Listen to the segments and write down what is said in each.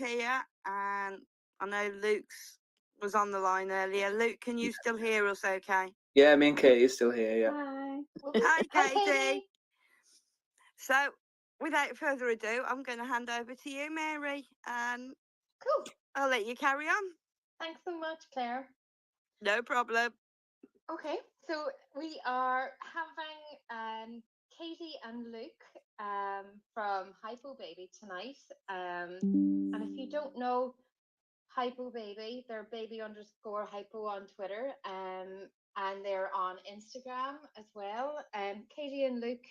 here, and I know Luke's was on the line earlier. Luke, can you still hear us okay? Yeah, me and Katie are still here, yeah. Hi, Katie. So, without further ado, I'm going to hand over to you, Mary, and cool. I'll let you carry on. Thanks so much, Claire. No problem. Okay, so we are having Katie and Luke from Hypo Baby tonight. And if you don't know Hypo Baby, they're baby_hypo on Twitter, and they're on Instagram as well. Katie and Luke,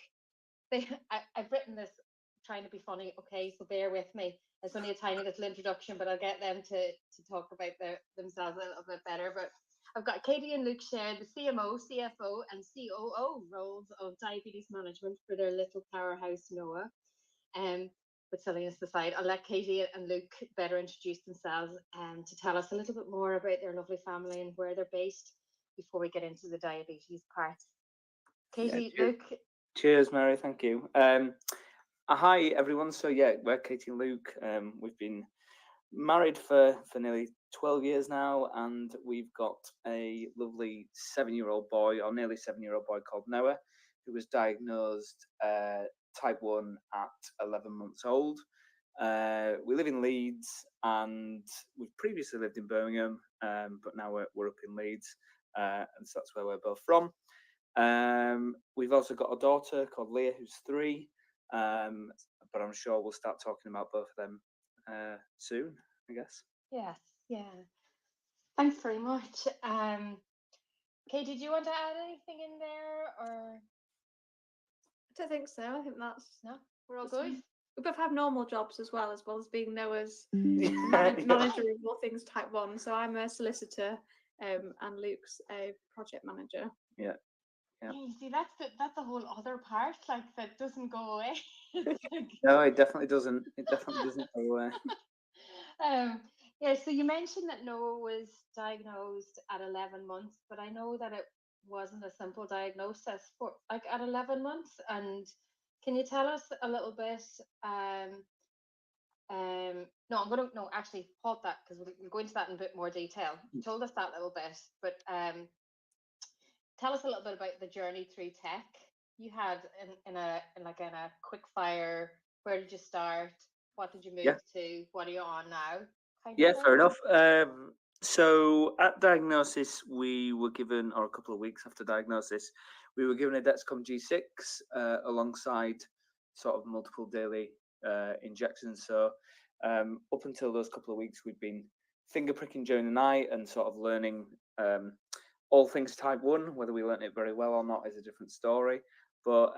I've written this trying to be funny, okay, so bear with me. It's only a tiny little introduction, but I'll get them to talk about themselves a little bit better. But I've got Katie and Luke share the CMO, CFO, and COO roles of diabetes management for their little powerhouse, Noah. But silliness aside, I'll let Katie and Luke better introduce themselves and to tell us a little bit more about their lovely family and where they're based before we get into the diabetes part. Katie, Yeah, Luke. Cheers, Mary. Thank you. Hi, everyone. So, yeah, we're Katie and Luke. We've been married for nearly 12 years now, and we've got a lovely 7-year-old boy, or nearly 7-year-old boy called Noah, who was diagnosed type 1 at 11 months old. We live in Leeds, and we've previously lived in Birmingham, but now we're up in Leeds, and so that's where we're both from. We've also got a daughter called Leah, who's 3, but I'm sure we'll start talking about both of them soon, I guess. Yes, yeah. Thanks very much. Katie, do you want to add anything in there, or? I don't think so. I think that's we're all good. We both have normal jobs as well as being Noah's manager of all things type 1. So I'm a solicitor, and Luke's a project manager. Yeah. Yeah, you see, that's a whole other part, like, that doesn't go away. No, it definitely doesn't. It definitely doesn't go away. Yeah, so you mentioned that Noah was diagnosed at 11 months, but I know that it wasn't a simple diagnosis for like at 11 months. And can you tell us a little bit? No, actually, halt that, because we'll go into that in a bit more detail. You told us that little bit, but tell us a little bit about the journey through tech you had in a quick fire. Where did you start? What did you move to? What are you on now? Fair enough. So at diagnosis, we were given, or a couple of weeks after diagnosis, we were given a Dexcom G6 alongside sort of multiple daily injections. So up until those couple of weeks, we'd been finger pricking during the night and sort of learning all things type 1. Whether we learned it very well or not is a different story. But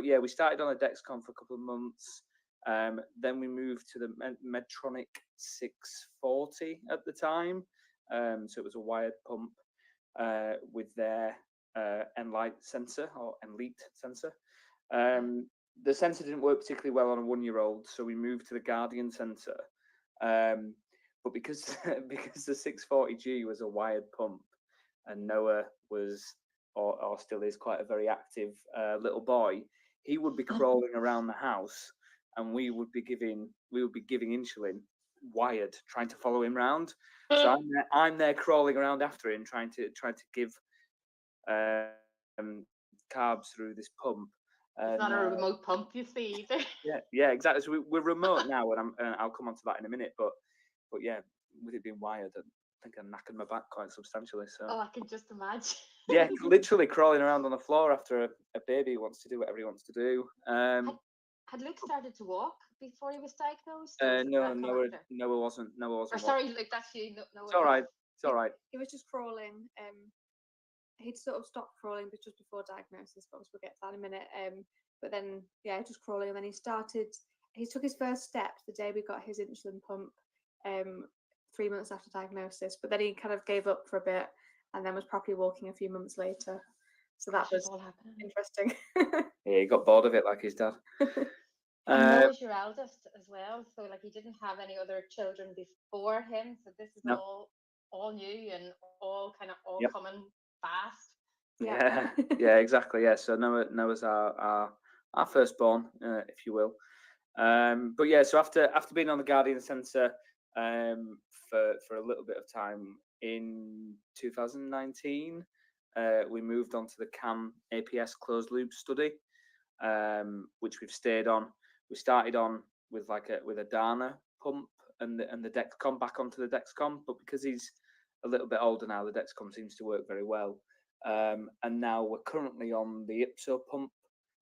yeah, we started on a Dexcom for a couple of months. Then we moved to the Medtronic 640 at the time. So it was a wired pump with their Enlite sensor, or Enlite sensor. The sensor didn't work particularly well on a 1-year-old, so we moved to the Guardian sensor. But because the 640G was a wired pump, and Noah was, or still is, quite a very active little boy, he would be crawling around the house, and we would be giving insulin wired, trying to follow him around. So I'm there crawling around after him, trying to give carbs through this pump. It's not a remote pump, you see. Yeah, exactly. So we're remote now, and I'll come on to that in a minute. But yeah, with it being wired, I think I knackered my back quite substantially. So I can just imagine. Yeah, literally crawling around on the floor after a baby who wants to do whatever he wants to do. Had Luke started to walk before he was diagnosed? No, Noah wasn't. Or sorry, Luke, that's you. No, it's all right. It's all right. He was just crawling. He'd sort of stopped crawling just before diagnosis, but we'll get to that in a minute. But then, yeah, just crawling, and then he took his first steps the day we got his insulin pump, 3 months after diagnosis. But then he kind of gave up for a bit, and then was properly walking a few months later. So that was all happening. Interesting. Yeah, he got bored of it like his dad. And Noah's your eldest as well, so like he didn't have any other children before him, so this is all new and all coming fast. Yeah, exactly. Yeah, so Noah's our firstborn, if you will. But yeah, so after being on the Guardian sensor, for a little bit of time. In 2019, we moved on to the CAM APS closed loop study, which we've stayed on. We started on with a Dana pump and the Dexcom back onto the Dexcom, but because he's a little bit older now, the Dexcom seems to work very well. And now we're currently on the Ipso pump.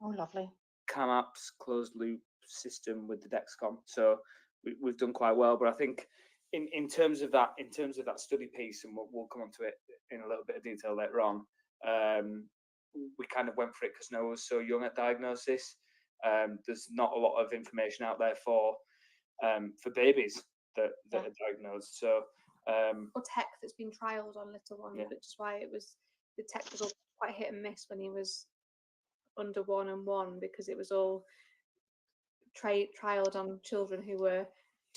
Oh, lovely. CAM apps closed loop system with the Dexcom. So we've done quite well. But I think in terms of that study piece, and we'll come on to it in a little bit of detail later on. We kind of went for it because Noah was so young at diagnosis. There's not a lot of information out there for babies that are diagnosed. So or tech that's been trialed on little ones, which is why the tech was all quite hit and miss when he was under 1 and 1, because it was all trialed on children who were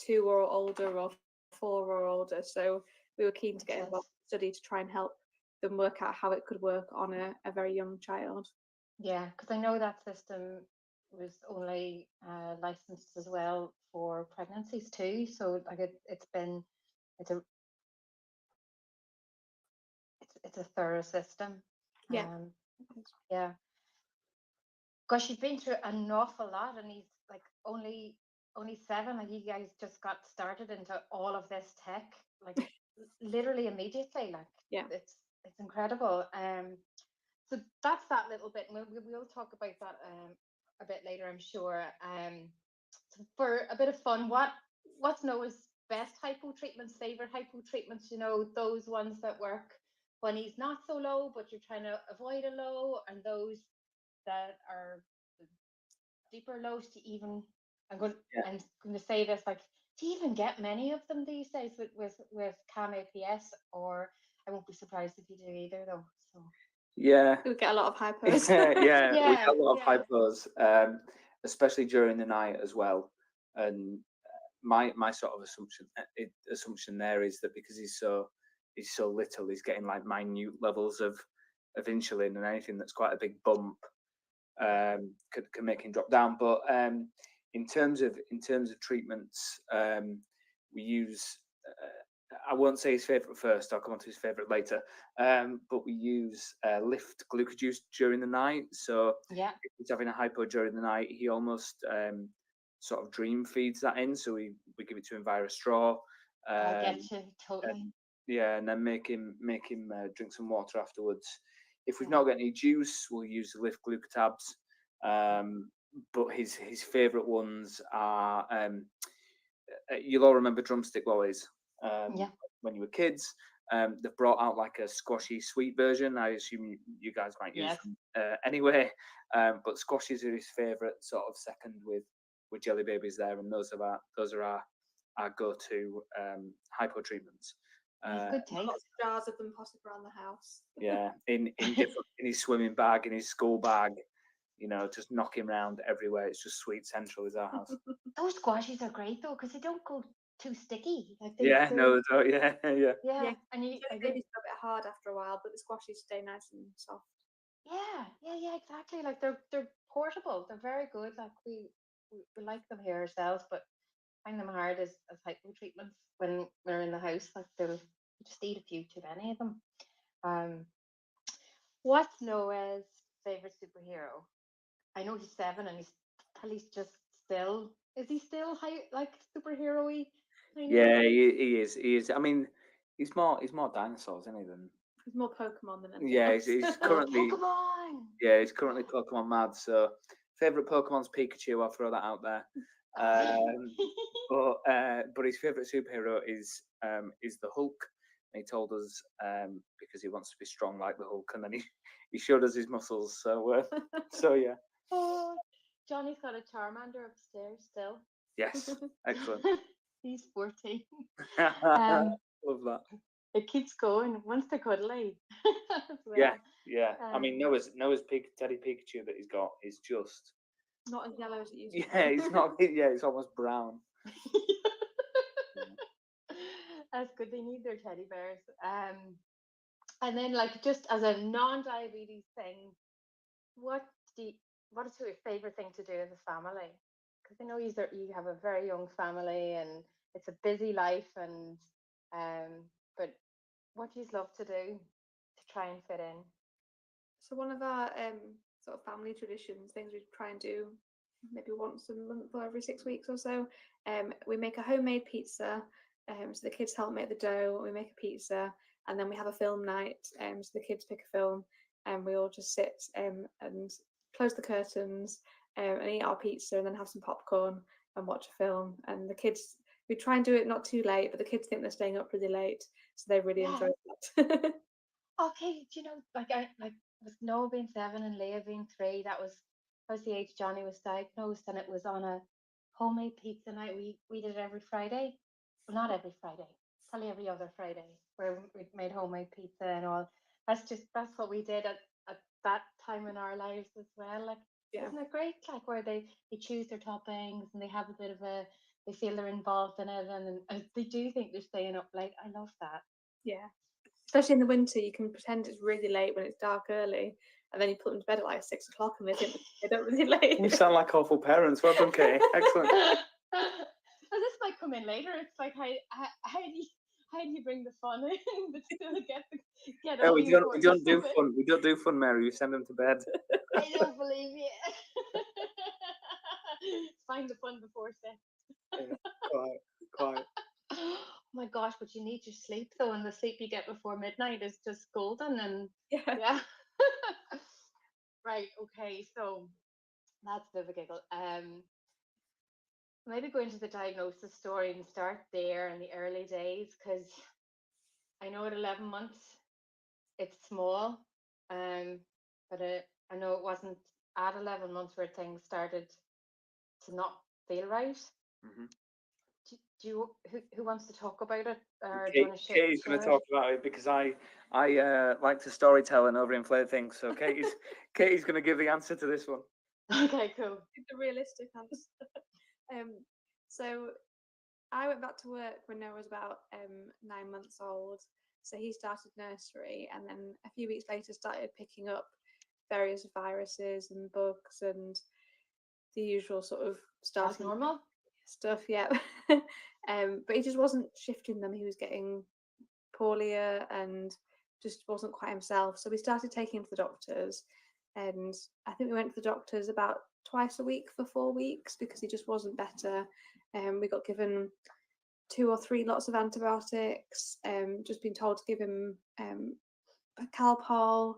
2 or older or 4 or older. So we were keen to get involved in the study to try and help them work out how it could work on a very young child. Yeah, because I know that system was only licensed as well for pregnancies too. So like it's a thorough system. Yeah. Yeah. Gosh, you've been through an awful lot, and he's like only 7, and you guys just got started into all of this tech, like literally immediately. Like, it's incredible. So that's that little bit, and we'll talk about that a bit later, I'm sure. So for a bit of fun, what's Noah's best hypo treatments, favorite hypo treatments? You know, those ones that work when he's not so low, but you're trying to avoid a low, and those that are deeper lows to even. I'm going to say this, like, do you even get many of them these days with CAM APS? Or I won't be surprised if you do either, though. So yeah, we get a lot of hypos. we get a lot of hypos, especially during the night as well. And my sort of assumption there is that because he's so little, he's getting like minute levels of insulin, and anything that's quite a big bump can make him drop down. But in terms of treatments, we use. I won't say his favourite first. I'll come on to his favourite later. But we use lift glucojuice during the night. So if he's having a hypo during the night, he almost sort of dream feeds that in. So we give it to him via a straw. I get you totally. And then make him drink some water afterwards. If we've not got any juice, we'll use the lift glucotabs. But his favourite ones are you'll all remember drumstick lollies. When you were kids, they've brought out like a squashy sweet version. I assume you guys might use them anyway. But squashies are his favourite, sort of second with jelly babies there, and those are our go-to hypo treatments. Good taste. Lots of jars of them possibly around the house. Yeah, in his swimming bag, in his school bag, you know, just knocking around everywhere. It's just sweet central is our house. Those squashies are great though, because they don't go too sticky. Like Yeah, and you And babies go a bit hard after a while, but the squashies stay nice and soft. Yeah, exactly. Like they're portable. They're very good. Like we like them here ourselves, but find them hard as hypo treatments when we're in the house. Like they'll just eat a few too many of them. What's Noah's favorite superhero? I know he's 7 and he's just still. Is he still like superhero-y? Yeah, he is. He is. I mean, he's more dinosaurs, isn't he? Than he's more Pokemon than anything. Yeah, else. he's currently Pokemon. Yeah, he's currently Pokemon mad. So favorite Pokemon's Pikachu. I'll throw that out there. But his favorite superhero is the Hulk. And he told us because he wants to be strong like the Hulk, and then he showed us his muscles. So yeah. Oh, Johnny's got a Charmander upstairs still. Yes, excellent. He's 14. Love that. It keeps going. Once they're cuddly. Yeah. I mean, Noah's Teddy Pikachu that he's got is just not as yellow as it used to be. Yeah, it's not. Yeah, it's almost brown. That's good. They need their teddy bears. And then, like, just as a non-diabetes thing, what is your favorite thing to do as a family? Because I know you have a very young family, and it's a busy life, and but what do you love to do to try and fit in? So one of our sort of family traditions, things we try and do maybe once a month or every 6 weeks or so, we make a homemade pizza. So the kids help make the dough, we make a pizza, and then we have a film night. So the kids pick a film, and we all just sit and close the curtains and eat our pizza, and then have some popcorn and watch a film. And the kids, we try and do it not too late, but the kids think they're staying up really late, so they really enjoy that. Okay, do you know, like with Noah being 7 and Leah being 3, that was the age Johnny was diagnosed, and it was on a homemade pizza night. We did it every Friday. Well, not every Friday, probably every other Friday, where we made homemade pizza and all. That's what we did at that time in our lives as well. Like, Yeah. isn't it great? Like, where they choose their toppings and they have a bit of a, they feel they're involved in it, and they do think they're staying up late. I love that. Yeah. Especially in the winter, you can pretend it's really late when it's dark early, and then you put them to bed at like 6 o'clock, and they think they're not really late. You sound like awful parents. Well done, Katie. Excellent. Well, this might come in later. It's like how do you bring the fun in, but still get No, all we the don't. We don't importance do of it? fun. We don't do fun, Mary. We send them to bed. I don't believe you. Find the fun before sex. Yeah, quite. Oh my gosh, but you need your sleep though, and the sleep you get before midnight is just golden. And yeah. Right, okay, so that's a bit of a giggle. Maybe go into the diagnosis story and start there in the early days, because I know at 11 months it's small, but I know it wasn't at 11 months where things started to not feel right. Mm-hmm. Do you, who wants to talk about it, or do you want to Katie's going to talk about it, because I like to storytell and overinflate things. So Katie's going to give the answer to this one. Okay, cool. The realistic answer. So I went back to work when Noah was about 9 months old. So he started nursery, and then a few weeks later started picking up various viruses and bugs and the usual sort of That's normal stuff. Yeah. But he just wasn't shifting them. He was getting poorlier and just wasn't quite himself. So we started taking him to the doctors, and I think we went to the doctors about twice a week for 4 weeks because he just wasn't better. We got given 2 or 3 lots of antibiotics, just been told to give him Calpol.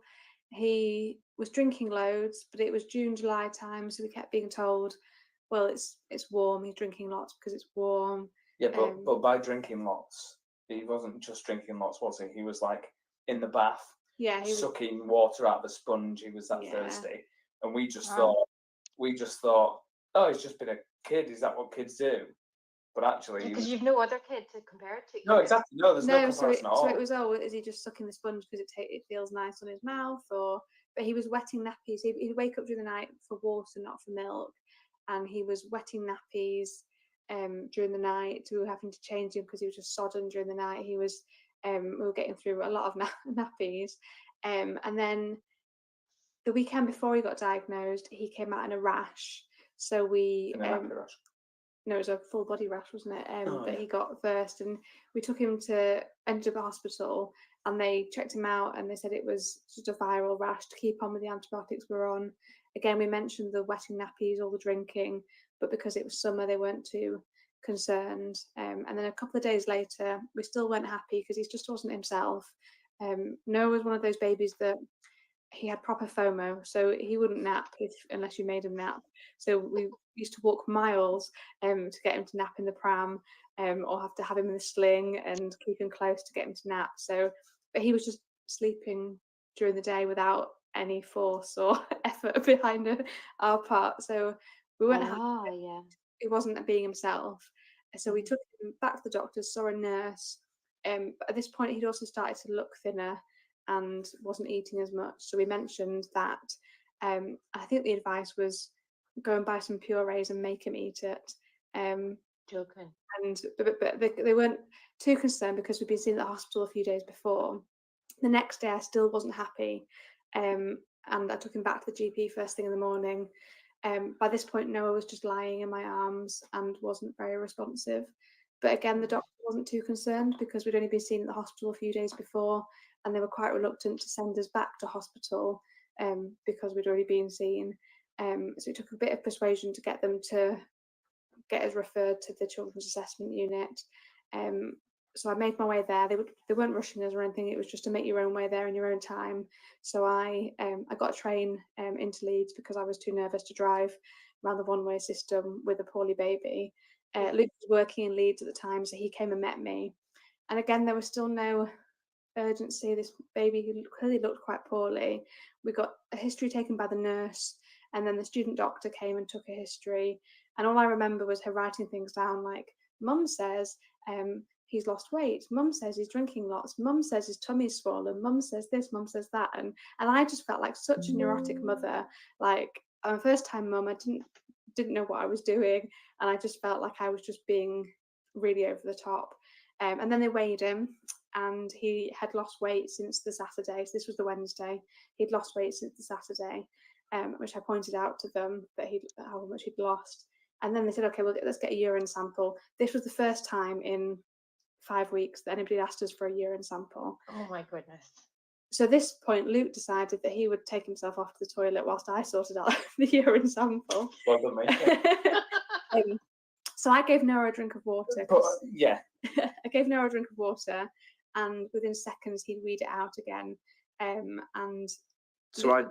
He was drinking loads, but it was June, July time, so we kept being told, well, it's warm, he's drinking lots because it's warm. Yeah, but by drinking lots, he wasn't just drinking lots, was he? He was like in the bath, yeah, he was sucking water out of a sponge. He was that thirsty, and we just thought, oh, he's just been a kid. Is that what kids do? But actually, because you've no other kid to compare it to. No, exactly. No, there's no comparison at all. So it was, oh, is he just sucking the sponge because it feels nice on his mouth, or? But he was wetting nappies. He'd wake up during the night for water, not for milk, and he was wetting nappies during the night. We were having to change him because he was just sodden during the night. He was we were getting through a lot of nappies, and then the weekend before he got diagnosed, he came out in a rash. So we no, it was a full body rash, wasn't it? That he got first, and we took him to ended up at hospital, and they checked him out, and they said it was just a viral rash to keep on with the antibiotics we're on. Again, we mentioned the wetting nappies, all the drinking, but because it was summer, they weren't too concerned. And then a couple of days later, we still weren't happy because he just wasn't himself. Noah was one of those babies that he had proper FOMO, so he wouldn't nap unless you made him nap. So we used to walk miles to get him to nap in the pram, or have to have him in the sling and keep him close to get him to nap. So, but he was just sleeping during the day without any force or effort behind our part. So we weren't happy. Yeah. He wasn't being himself. So we took him back to the doctors, saw a nurse. But at this point, he'd also started to look thinner and wasn't eating as much. So we mentioned that. I think the advice was go and buy some purees and make him eat it. Joking. But they weren't too concerned because we'd been seen at the hospital a few days before. The next day, I still wasn't happy, and I took him back to the GP first thing in the morning. By this point, Noah was just lying in my arms and wasn't very responsive. But again, the doctor wasn't too concerned because we'd only been seen at the hospital a few days before, and they were quite reluctant to send us back to hospital because we'd already been seen. So it took a bit of persuasion to get them to get us referred to the children's assessment unit. So I made my way there. They weren't rushing us or anything. It was just to make your own way there in your own time. So I got a train into Leeds because I was too nervous to drive around the one-way system with a poorly baby. Luke was working in Leeds at the time, so he came and met me. And again, there was still no urgency. This baby who clearly looked quite poorly. We got a history taken by the nurse, and then the student doctor came and took a history. And all I remember was her writing things down like, Mum says he's lost weight. Mum says he's drinking lots. Mum says his tummy's swollen. Mum says this. Mum says that. And I just felt like such a neurotic mother. Like, I'm a first-time mum. I didn't know what I was doing, and I just felt like I was just being really over the top. And then they weighed him, and he had lost weight since the Saturday. So this was the Wednesday. He'd lost weight since the Saturday, which I pointed out to them that how much he'd lost. And then they said, okay, well, let's get a urine sample. This was the first time in 5 weeks that anybody asked us for a urine sample. Oh my goodness. So at this point, Luke decided that he would take himself off to the toilet whilst I sorted out the urine sample. Well done, mate. So I gave Noah a drink of water. Yeah. I gave Noah a drink of water, and within seconds he'd weed it out again. And So I'd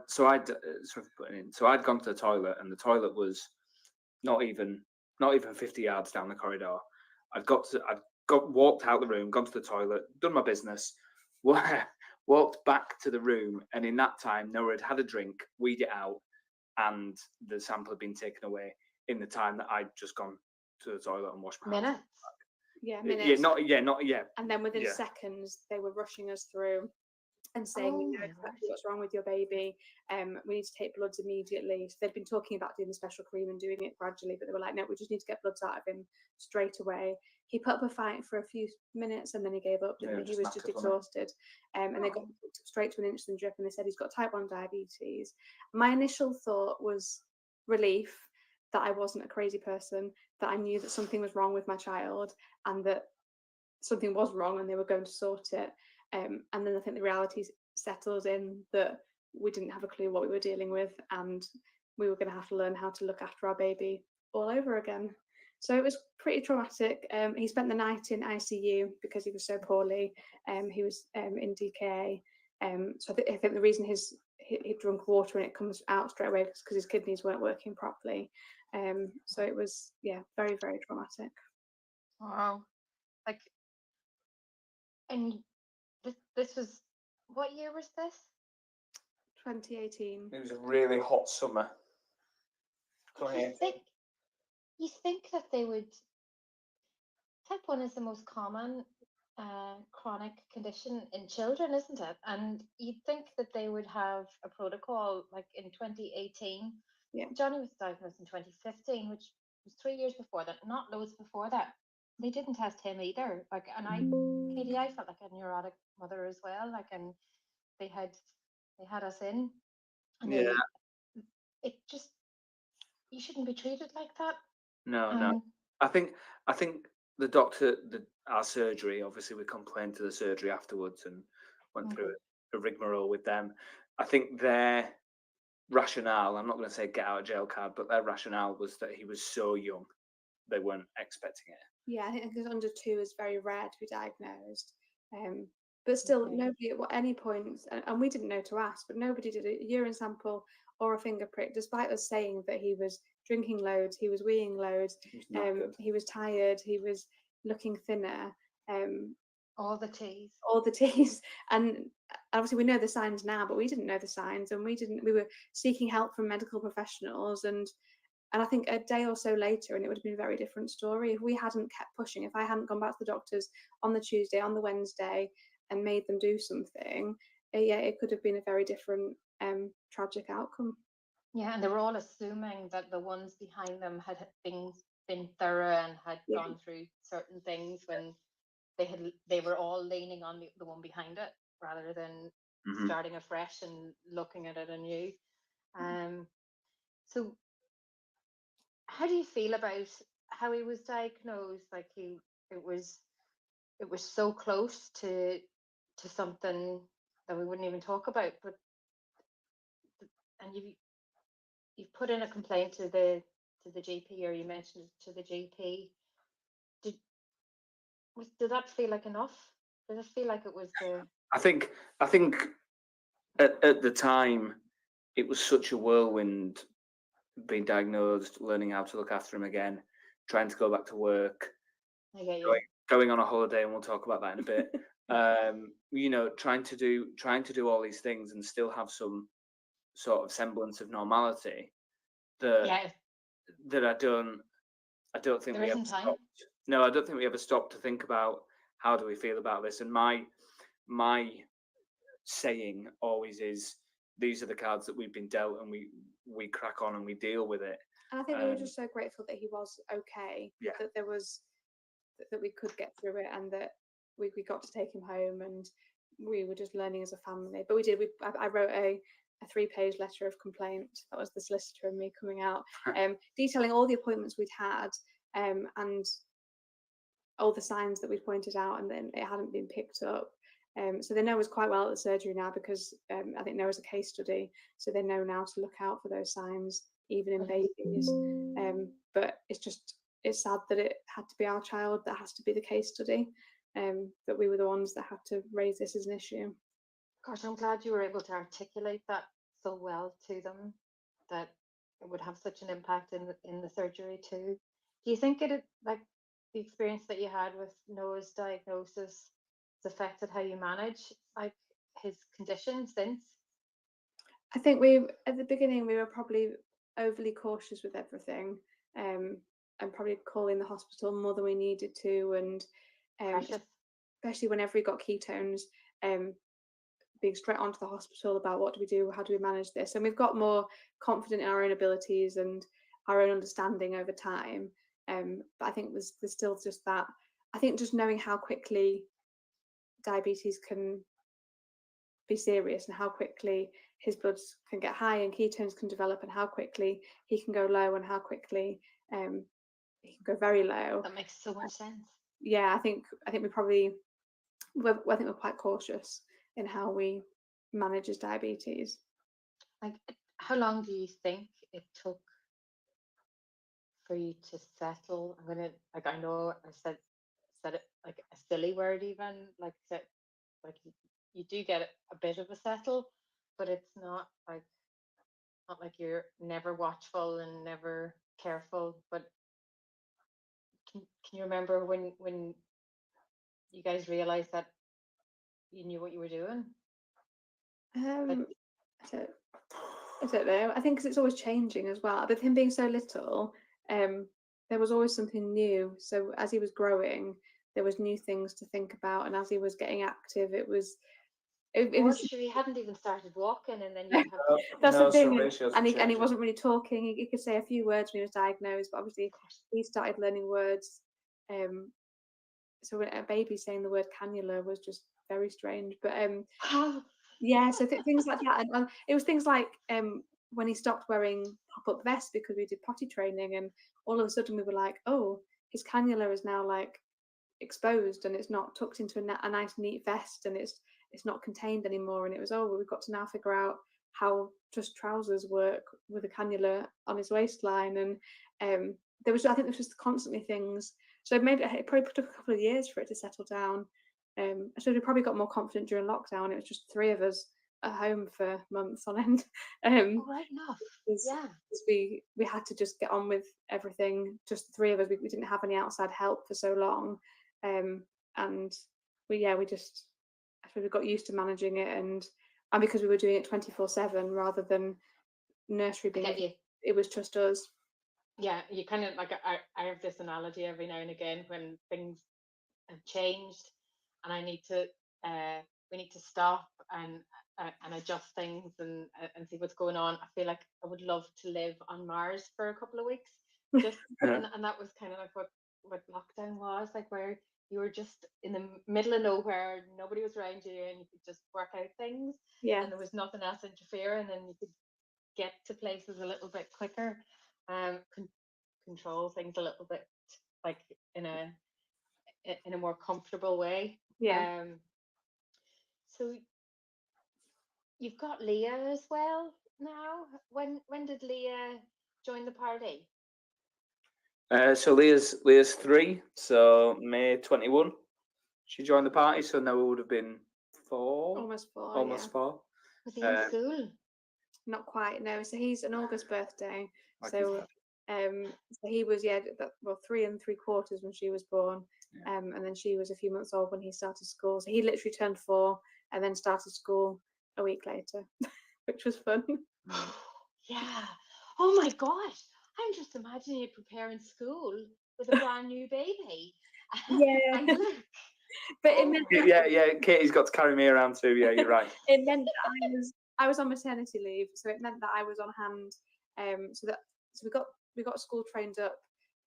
gone to the toilet, and the toilet was not even 50 yards down the corridor. I'd walked out the room, gone to the toilet, done my business, walked back to the room, and in that time Noah had had a drink, weed it out, and the sample had been taken away in the time that I'd just gone to the toilet and washed my hands. Minutes. Yeah. And then within seconds they were rushing us through and saying, we know exactly what's wrong with your baby. We need to take bloods immediately. So they'd been talking about doing the special cream and doing it gradually, but they were like, no, we just need to get bloods out of him straight away. He put up a fight for a few minutes and then he gave up. He was just exhausted. And they got straight to an insulin drip, and they said he's got type 1 diabetes. My initial thought was relief that I wasn't a crazy person, that I knew that something was wrong with my child and that something was wrong and they were going to sort it. And then I think the reality settled in that we didn't have a clue what we were dealing with, and we were going to have to learn how to look after our baby all over again. So it was pretty traumatic. He spent the night in ICU because he was so poorly. He was in DKA. So I think the reason he drunk water and it comes out straight away is because his kidneys weren't working properly. So it was, very, very traumatic. Wow. Like, and this was, what year was this? 2018. It was a really hot summer. You think that they would, type 1 is the most common chronic condition in children, isn't it? And you'd think that they would have a protocol like in 2018. Yeah. Johnny was diagnosed in 2015, which was 3 years before that, not loads before that. They didn't test him either. Like, and Katie, I felt like a neurotic mother as well. Like, and they had us in, and it just, you shouldn't be treated like that. No. I think the doctor, our surgery, obviously we complained to the surgery afterwards and went through a rigmarole with them. I think their rationale, I'm not going to say get out of jail card, but their rationale was that he was so young, they weren't expecting it. Yeah, I think because under 2 is very rare to be diagnosed. But still, nobody at any point, and we didn't know to ask, but nobody did a urine sample or a finger prick, despite us saying that he was drinking loads, he was weeing loads, he was tired, he was looking thinner. All the T's. And obviously we know the signs now, but we didn't know the signs, and we were seeking help from medical professionals, and I think a day or so later, and it would have been a very different story if we hadn't kept pushing. If I hadn't gone back to the doctors on the Tuesday, on the Wednesday, and made them do something, it could have been a very different tragic outcome. Yeah, and they were all assuming that the ones behind them had been thorough and had gone through certain things when they were all leaning on the one behind it rather than starting afresh and looking at it anew. So how do you feel about how he was diagnosed? Like, he it was so close to something that we wouldn't even talk about. But and you've put in a complaint to the GP, or you mentioned it to the GP. Did that feel like enough? Did it feel like it was the? I think at the time it was such a whirlwind, being diagnosed, learning how to look after him again, trying to go back to work, I get you. going on a holiday, and we'll talk about that in a bit. You know, trying to do all these things and still have some sort of semblance of normality that Yeah, that I don't think there we ever isn't time. stopped. No, I don't think we ever stopped to think about how do we feel about this. And my saying always is, these are the cards that we've been dealt, and we crack on and we deal with it. And I think we were just so grateful that he was okay, Yeah. that there was that we could get through it, and that we got to take him home, and we were just learning as a family. But we did. I wrote a 3-page letter of complaint. That was the solicitor and me coming out, detailing all the appointments we'd had, and all the signs that we'd pointed out, and then it hadn't been picked up. So they know us quite well at the surgery now, because I think Noah's a case study, so they know now to look out for those signs, even in babies. But it's sad that it had to be our child that has to be the case study, that we were the ones that had to raise this as an issue. Gosh, I'm glad you were able to articulate that so well to them, that it would have such an impact in the surgery too. Do you think it like the experience that you had with Noah's diagnosis has affected how you manage like his condition since? I think at the beginning we were probably overly cautious with everything, and probably calling the hospital more than we needed to, and Precious. especially whenever we got ketones, being straight onto the hospital about what do we do, how do we manage this. And we've got more confident in our own abilities and our own understanding over time. But I think there's still just that. I think just knowing how quickly diabetes can be serious, and how quickly his bloods can get high and ketones can develop, and how quickly he can go low, and how quickly he can go very low. That makes so much sense. Yeah, I think we probably, I think we're quite cautious in how we manage his diabetes. Like, how long do you think it took for you to settle? I'm gonna, like, I know I said it like a silly word, even like that, like you do get a bit of a settle, but it's not like you're never watchful and never careful. But can you remember when you guys realized that you knew what you were doing? I don't know. I think because it's always changing as well. But him being so little, there was always something new. So as he was growing, there was new things to think about, and as he was getting active, it was. Sure, he hadn't even started walking, and then you have. That's the thing, ratios and were he wasn't really talking. He could say a few words when he was diagnosed, but obviously he started learning words. So when a baby saying the word cannula was just very strange. But yeah, so things like that, and it was things like when he stopped wearing pop-up vests because we did potty training, and all of a sudden we were like, oh, his cannula is now like exposed, and it's not tucked into a nice neat vest, and it's not contained anymore. And it was, oh, well, we've got to now figure out how just trousers work with a cannula on his waistline. And I think there was just constantly things. So maybe it probably took a couple of years for it to settle down. So we probably got more confident during lockdown. It was just 3 of us at home for months on end. Right enough. Yeah. We had to just get on with everything. Just the 3 of us. We didn't have any outside help for so long, and we just, I suppose we got used to managing it, and because we were doing it 24/7 rather than nursery being. It was just us. Yeah, you kind of like, I have this analogy every now and again when things have changed, and I need to we need to stop and adjust things and see what's going on. I feel like I would love to live on Mars for a couple of weeks, just and that was kind of like what lockdown was like, where you were just in the middle of nowhere, nobody was around you, and you could just work out things. Yeah, and there was nothing else interfering, and you could get to places a little bit quicker, control things a little bit, like in in a more comfortable way. Yeah. So you've got Leah as well now. When did Leah join the party? So Leah's 3, so May 21. She joined the party, so Noah would have been 4. Almost 4. Almost Yeah. 4. Was he in school? Not quite, no. So he's an August birthday. Like So so he was 3 3/4 when she was born. Yeah. And then she was a few months old when he started school. So he literally turned 4 and then started school a week later, which was fun. Yeah. Oh my gosh. I'm just imagining you preparing school with a brand new baby. Yeah. And look. But it meant Yeah. Katie's got to carry me around too. Yeah, you're right. it meant that I was on maternity leave, so it meant that I was on hand. So we got school trained up.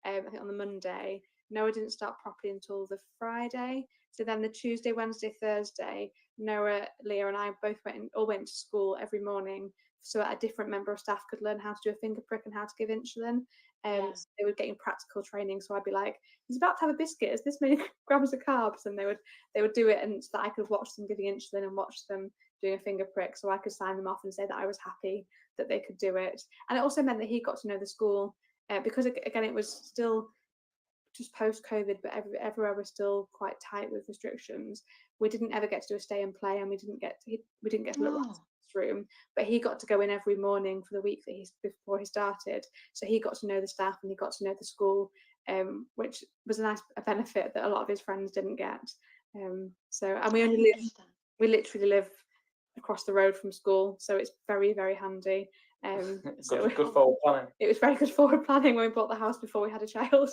I think on the Monday. Noah didn't start properly until the Friday. So then the Tuesday, Wednesday, Thursday, Noah, Leah, and I both went to school every morning, so that a different member of staff could learn how to do a finger prick and how to give insulin. Yeah. So they were getting practical training. So I'd be like, "He's about to have a biscuit. Is this many grams of carbs?" And they would do it, and so that I could watch them giving insulin and watch them doing a finger prick, so I could sign them off and say that I was happy that they could do it. And it also meant that he got to know the school, because again it was still just post-COVID, but everywhere was still quite tight with restrictions. We didn't ever get to do a stay and play, and we didn't get to look at the room. But he got to go in every morning for the week that before he started. So he got to know the staff and he got to know the school, which was a benefit that a lot of his friends didn't get. So and we literally live across the road from school, so it's very, very handy. Good forward planning. It was very good forward planning when we bought the house before we had a child.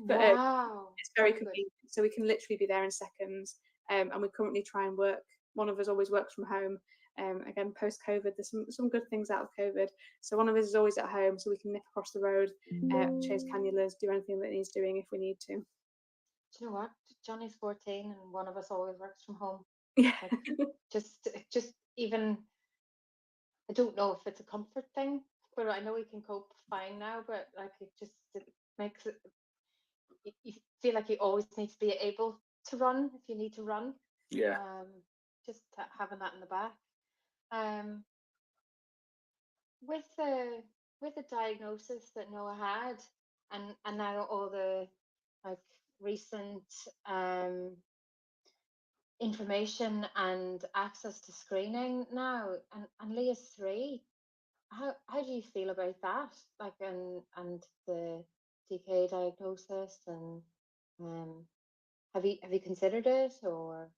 But Wow. it's very Good. convenient, so we can literally be there in seconds. And we currently try and work. One of us always works from home. Again, post COVID, there's some good things out of COVID. So one of us is always at home, so we can nip across the road, change cannulas, do anything that needs doing if we need to. Do you know what? Johnny's 14, and one of us always works from home. Yeah. Like, just even. I don't know if it's a comfort thing, but I know we can cope fine now. But like, it makes it. You feel like you always need to be able to run if you need to run. Yeah. Just having that in the back. With the diagnosis that Noah had, and now all the like recent information and access to screening now, and Leah's 3. How do you feel about that? Like, and the DK diagnosis, and have you considered it, or?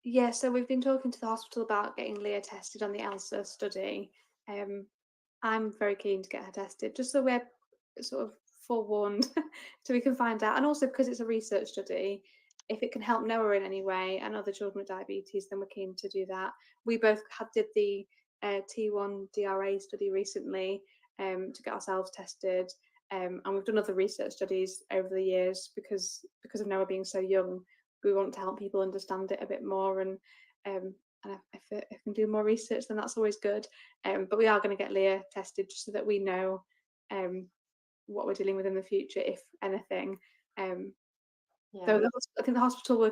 Yeah, so we've been talking to the hospital about getting Leah tested on the ELSA study. I'm very keen to get her tested, just so we're sort of forewarned, so we can find out. And also because it's a research study, if it can help Noah in any way and other children with diabetes, then we're keen to do that. We both did the T1 DRA study recently to get ourselves tested, and we've done other research studies over the years because of Noah being so young. We want to help people understand it a bit more, and if I can do more research, then that's always good. But we are going to get Leah tested just so that we know what we're dealing with in the future, if anything. So I think the hospital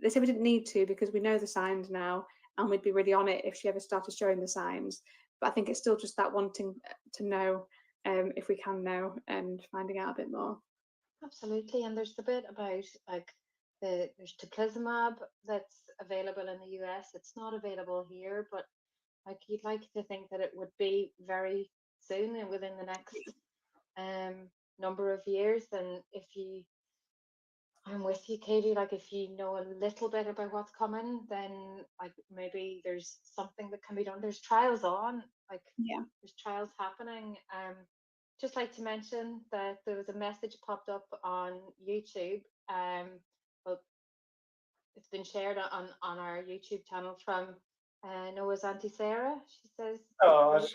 they said we didn't need to because we know the signs now, and we'd be really on it if she ever started showing the signs. But I think it's still just that wanting to know, if we can know, and finding out a bit more. Absolutely, and there's the bit about like there's tocilizumab that's available in the US. It's not available here, but like you'd like to think that it would be very soon and within the next number of years. And I'm with you, Katie. Like, if you know a little bit about what's coming, then like maybe there's something that can be done. There's trials on, like there's trials happening. Just like to mention that there was a message popped up on YouTube. Well, it's been shared on our YouTube channel from Noah's Auntie Sarah. She says, "Oh,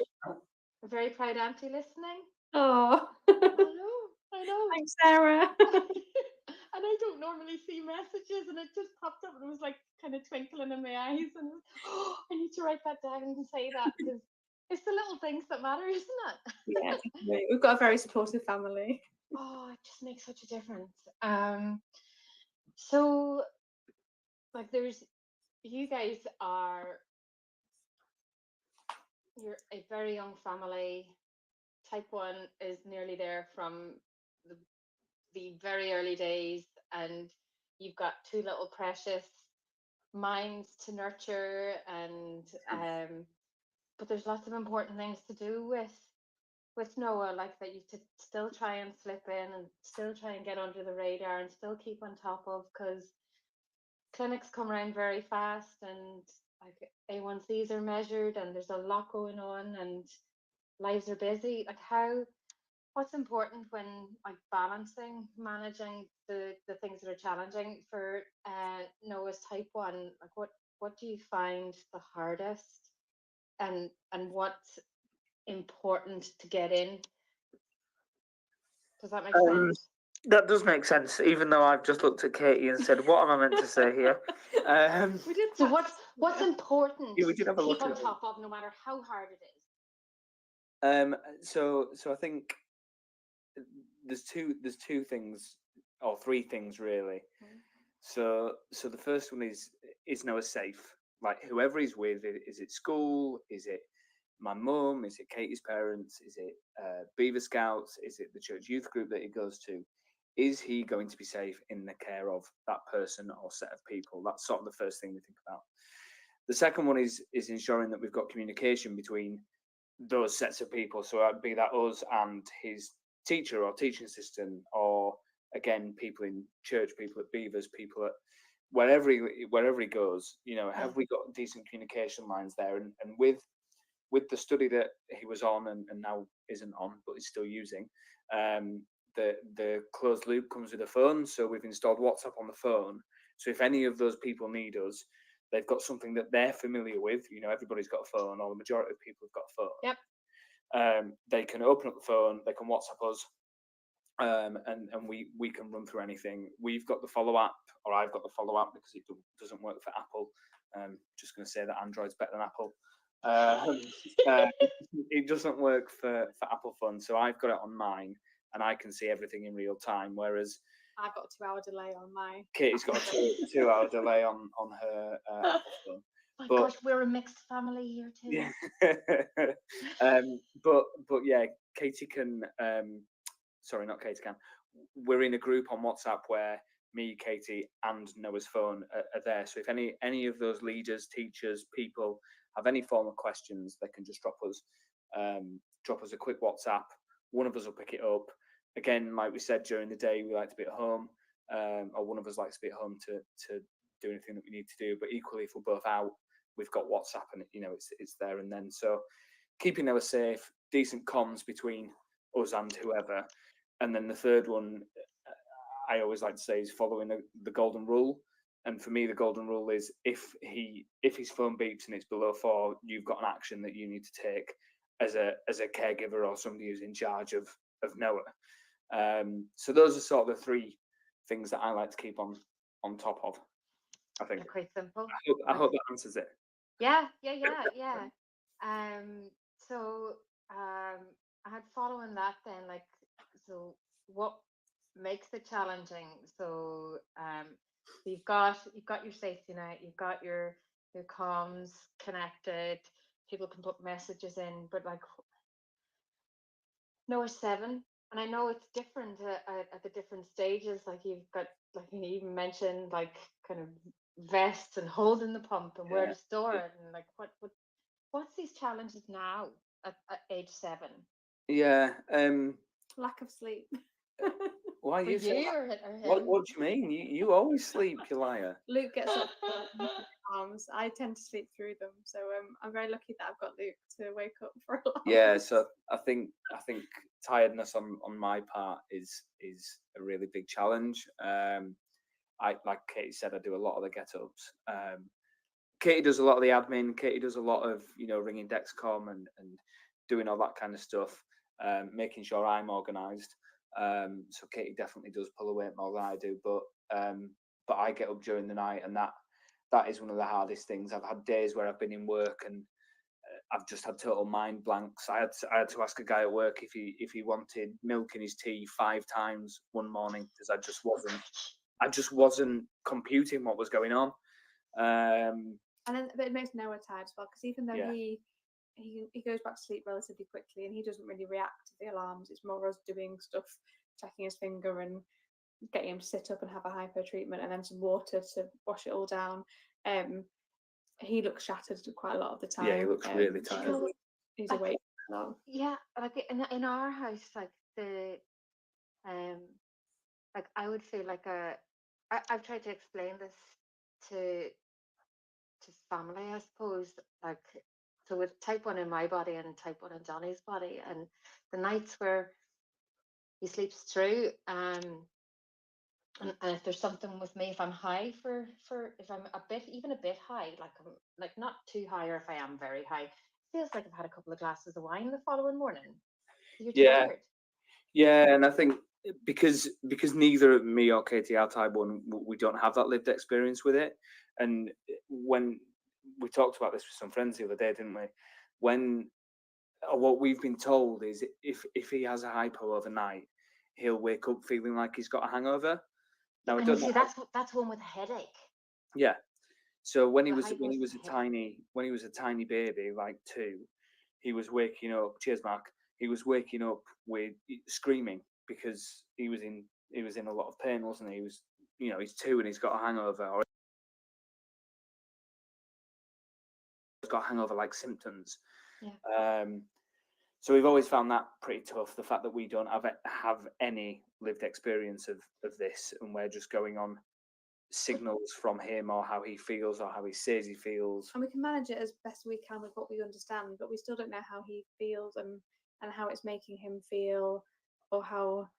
a very proud auntie listening." Oh, I know. Thanks, Sarah. And I don't normally see messages, and it just popped up, and it was like kind of twinkling in my eyes, and I need to write that down and say that, because it's the little things that matter, isn't it? Yeah, definitely. We've got a very supportive family. Oh, it just makes such a difference. So, like, you guys you're a very young family. Type 1 is nearly there from the, the very early days, and you've got two little precious minds to nurture, and but there's lots of important things to do with Noah, like that you to still try and slip in and still try and get under the radar and still keep on top of, because clinics come around very fast, and like A1Cs are measured and there's a lot going on and lives are busy. Like, what's important when, like, balancing managing the things that are challenging for Noah's type 1? Like, what do you find the hardest, and what's important to get in? Does that make sense? That does make sense, even though I've just looked at Katie and said, "What am I meant to say here?" We did So practice. what's important Yeah, we did to have a keep look on at it. top of, no matter how hard it is? So I think there's two things, or three things really. So the first one is Noah safe? Like, whoever he's with, is it school? Is it my mum? Is it Katie's parents? Is it Beaver Scouts? Is it the church youth group that he goes to? Is he going to be safe in the care of that person or set of people? That's sort of the first thing we think about. The second one is ensuring that we've got communication between those sets of people. So that'd be that us and his teacher or teaching assistant, or again, people in church, people at Beavers, people at wherever he goes. Have we got decent communication lines there? And with the study that he was on and now isn't on, but is still using, the closed loop comes with a phone. So we've installed WhatsApp on the phone. So if any of those people need us, they've got something that they're familiar with. Everybody's got a phone, or the majority of people have got a phone. Yep. They can open up the phone, they can WhatsApp us, and we can run through anything. We've got the follow app, or I've got the follow app, because it doesn't work for Apple. Just going to say that Android's better than Apple. It doesn't work for Apple phones, so I've got it on mine, and I can see everything in real time. Whereas I've got a 2-hour delay on my. Katie's got a 2-hour delay on her Apple phone. My But gosh, we're a mixed family here too. yeah, but yeah, Katie can. Sorry, not Katie can. We're in a group on WhatsApp where me, Katie, and Noah's phone are there. So if any of those leaders, teachers, people have any form of questions, they can just drop us a quick WhatsApp. One of us will pick it up. Again, like we said, during the day we like to be at home, or one of us likes to be at home to do anything that we need to do. But equally, if we're both out, we've got WhatsApp, and it's there and then. So keeping Noah safe, decent comms between us and whoever. And then the third one, I always like to say, is following the golden rule. And for me, the golden rule is if his phone beeps and it's below 4, you've got an action that you need to take as a caregiver or somebody who's in charge of Noah. So those are sort of the three things that I like to keep on top of. I think. They're quite simple. I hope that answers it. Yeah. So I had following that then, like, so what makes it challenging? So you've got your safety net, you've got your comms connected, people can put messages in, but like Noah's 7, and I know it's different at the different stages. Like, you've got, like, you even mentioned, like, kind of vests and holding the pump and where to store it, and like what's these challenges now at age 7? Yeah. Lack of sleep. Why For you say you that? or him? What do you mean? You always sleep, you liar. Luke gets up in my arms. I tend to sleep through them, so I'm very lucky that I've got Luke to wake up for a lot. Yeah, so I think tiredness on my part is a really big challenge. I, like Katie said, I do a lot of the get-ups. Katie does a lot of the admin. Katie does a lot of ringing Dexcom and doing all that kind of stuff, making sure I'm organised. So Katie definitely does pull away more than I do, but I get up during the night, and that is one of the hardest things. I've had days where I've been in work and I've just had total mind blanks. I had to ask a guy at work if he wanted milk in his tea 5 times one morning, because I just I just wasn't computing what was going on. And then, but it makes Noah tired as well, because even though Yeah. he goes back to sleep relatively quickly, and he doesn't really react to the alarms. It's more us doing stuff, checking his finger and getting him to sit up and have a hypo treatment, and then some water to wash it all down. He looks shattered quite a lot of the time. Yeah, he looks really Do you tired. know what? He's Like, awake a lot. yeah, like in our house, like um, like I would feel like I've tried to explain this to family, I suppose. Like, so with type 1 in my body and type 1 in Johnny's body, and the nights where he sleeps through, and if there's something with me, if I'm high if I'm even a bit high, like I'm like not too high, or if I am very high, it feels like I've had a couple of glasses of wine the following morning. You're Yeah. tired. Yeah, and I think because neither me or Katie are type 1, we don't have that lived experience with it. And when we talked about this with some friends the other day, didn't we? When what we've been told is if he has a hypo overnight, he'll wake up feeling like he's got a hangover. Now I And you don't know. see, that's one with a headache. Yeah. So when he The was hypos with a headache. when he was a tiny baby, like 2, he was waking up. Cheers, Mark. He was waking up with screaming because he was in a lot of pain, wasn't he? He was, he's 2 and he's got a hangover, or he's got hangover like symptoms. Yeah. So we've always found that pretty tough. The fact that we don't have any lived experience of this, and we're just going on signals from him or how he feels or how he says he feels. And we can manage it as best we can with what we understand, but we still don't know how he feels and how it's making him feel, or how.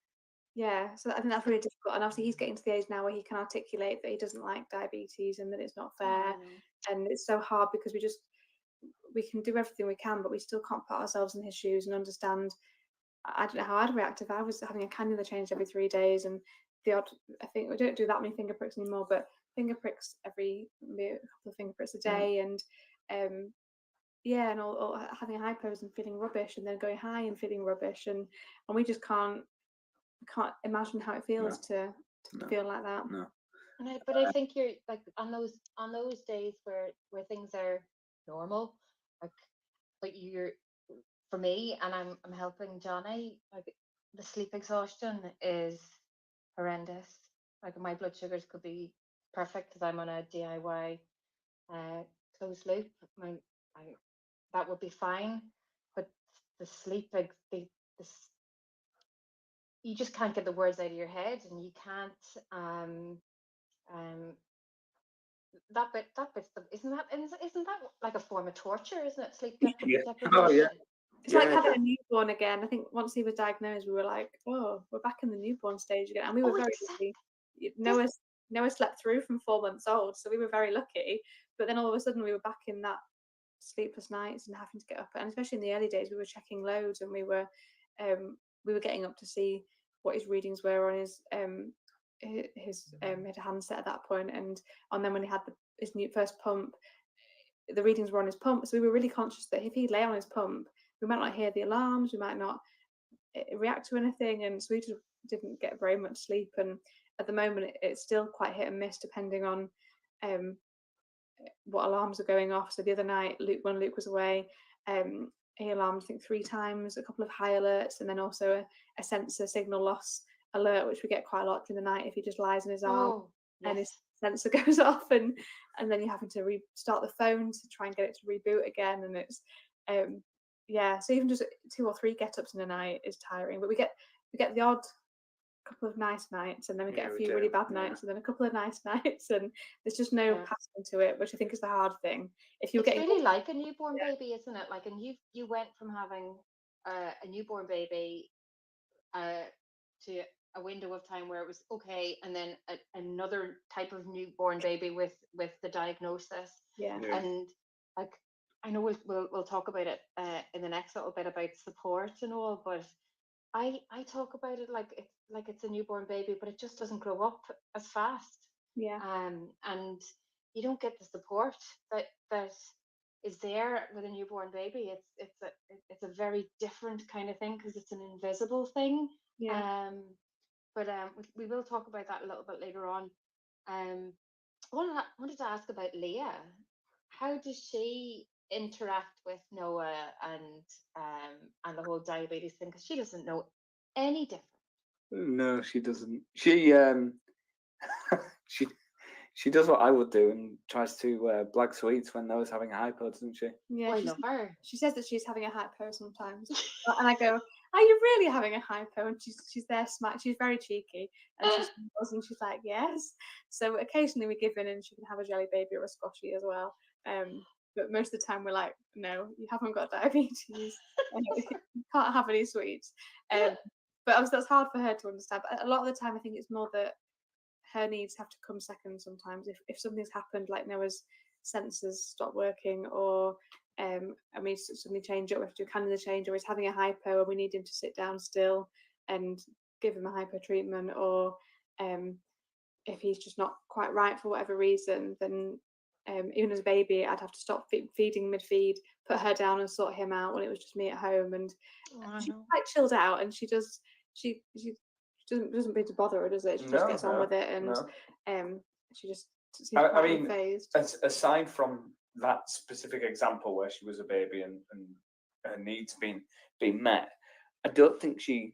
Yeah, so I think that's really difficult. And obviously, he's getting to the age now where he can articulate that he doesn't like diabetes and that it's not fair. And it's so hard because we can do everything we can, but we still can't put ourselves in his shoes and understand. I don't know how I'd react if I was having a cannula changed every 3 days, and I think we don't do that many finger pricks anymore, but finger pricks maybe a couple of finger pricks a day, and yeah, and or having hypos and feeling rubbish, and then going high and feeling rubbish, and we just can't imagine how it feels to feel like that. No. But I think you're like on those days where things are normal, like, but for me, and I'm helping Johnny, like the sleep exhaustion is horrendous. Like my blood sugars could be perfect because I'm on a DIY closed loop. That would be fine, but the sleep, like you just can't get the words out of your head, and you can't um isn't that like a form of torture, isn't it? Sleep Yeah. deprivation. Oh yeah. It's like having a newborn again. I think once he was diagnosed, we were like, "Oh, we're back in the newborn stage again," and we were very lucky. Noah slept through from 4 months old, so we were very lucky. But then all of a sudden, we were back in that sleepless nights and having to get up. And especially in the early days, we were checking loads, and we were getting up to see what his readings were on his had a handset at that point, and then when he had his first pump, the readings were on his pump. So we were really conscious that if he lay on his pump, we might not hear the alarms, we might not react to anything, and so we just didn't get very much sleep. And at the moment, it's still quite hit and miss depending on what alarms are going off. So the other night, when Luke was away, he alarmed I think 3 times, a couple of high alerts, and then also a sensor signal loss alert, which we get quite a lot in the night if he just lies in his arm and his sensor goes off, and then you're having to restart the phone to try and get it to reboot again, and it's so even just 2 or 3 get-ups in a night is tiring. But we get the odd couple of nice nights, and then we get a few really bad nights, and then a couple of nice nights, and there's just no passing to it, which I think is the hard thing. If you're getting really like a newborn baby, isn't it? Like, and you went from having a newborn baby to a window of time where it was okay, and then another type of newborn baby with the diagnosis. And like, I know we'll talk about it in the next little bit about support and all, but I talk about it like it's a newborn baby, but it just doesn't grow up as fast. And you don't get the support that is there with a newborn baby. It's a very different kind of thing because it's an invisible thing. but we will talk about that a little bit later on. Um, wanted to ask about Leah. How does she interact with Noah and the whole diabetes thing? Because she doesn't know any different. No, she doesn't. She she does what I would do and tries to blag sweets when Noah's having a hypo, doesn't she? Yeah, Oh, I love her. she says that she's having a hypo sometimes, and I go, "Are you really having a hypo?" And she's there, she's very cheeky, and she's like, "Yes." So occasionally we give in, and she can have a jelly baby or a squashy as well. But most of the time we're like, "No, you haven't got diabetes. You can't have any sweets." But obviously that's hard for her to understand. But a lot of the time, I think it's more that her needs have to come second sometimes. If something's happened, like Noah's sensors stop working, or something change up, we have to do a cannula change, or he's having a hypo and we need him to sit down still and give him a hypo treatment, or if he's just not quite right for whatever reason, then even as a baby, I'd have to stop feeding mid-feed, put her down and sort him out when it was just me at home. And she's quite chilled out, and she doesn't seem to bother her, does it? She just gets on with it, and she just seems quite unfazed. Aside from that specific example where she was a baby and her needs being met, I don't think she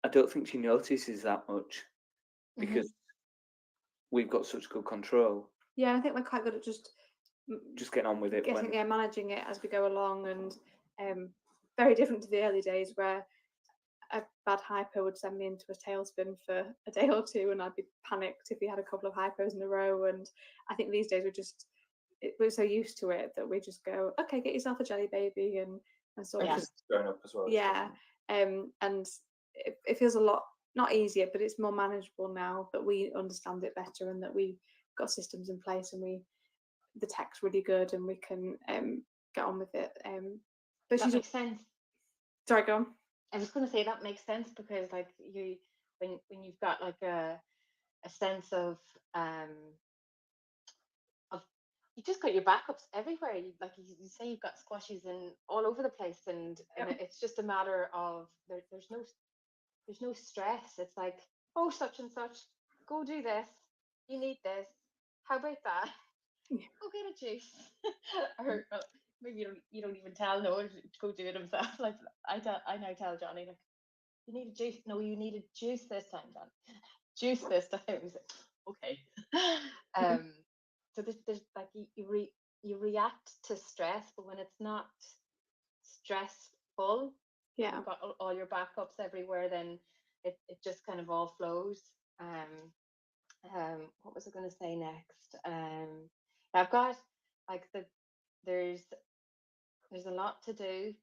notices that much because we've got such good control. Yeah, I think we're quite good at just getting on with it, managing it as we go along, and very different to the early days where a bad hypo would send me into a tailspin for a day or two, and I'd be panicked if we had a couple of hypos in a row. And I think these days we're so used to it that we just go, okay, get yourself a jelly baby, and sort of just growing up as well. Yeah, and it feels a lot, not easier, but it's more manageable now that we understand it better and that we've got systems in place, and the tech's really good, and we can get on with it. But that makes sense. Sorry, go on. I was going to say that makes sense because, like, when you've got like a sense of you just got your backups everywhere. You say you've got squashies in all over the place, and it's just a matter of there's no stress. It's like, oh, such and such, go do this. You need this. How about that? Go get a juice. Or maybe you don't even tell Noah to go do it himself. Like I now tell Johnny, like, you need a juice. No, you need a juice this time, John. Juice this time. He's like, okay. So there's like you react to stress, but when it's not stressful, you've got all your backups everywhere, then it just kind of all flows. What was I going to say next? I've got like there's a lot to do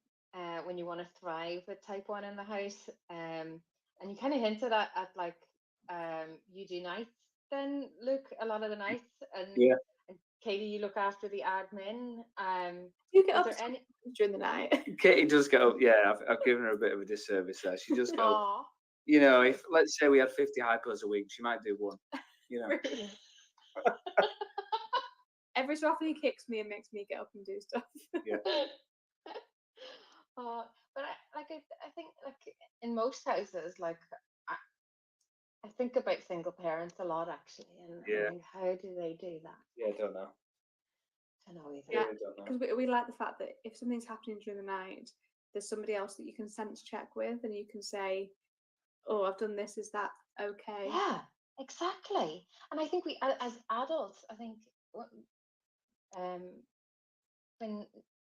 when you want to thrive with type 1 in the house. And you kind of hinted at like you do nights then, Luke, a lot of the nights, and Katie, you look after the admin. You get up during the night. Katie does get up. Yeah, I've given her a bit of a disservice there. She just goes. You know, if let's say we had 50 hypos a week, she might do one. You know. Every so often he kicks me and makes me get up and do stuff. Yeah. But I think like in most houses, like I think about single parents a lot actually, and I think, how do they do that? Yeah, I don't know. I don't know either. Yeah, because we like the fact that if something's happening during the night, there's somebody else that you can sense check with, and you can say, "Oh, I've done this. Is that okay?" Yeah, exactly. And I think we, as adults, I think when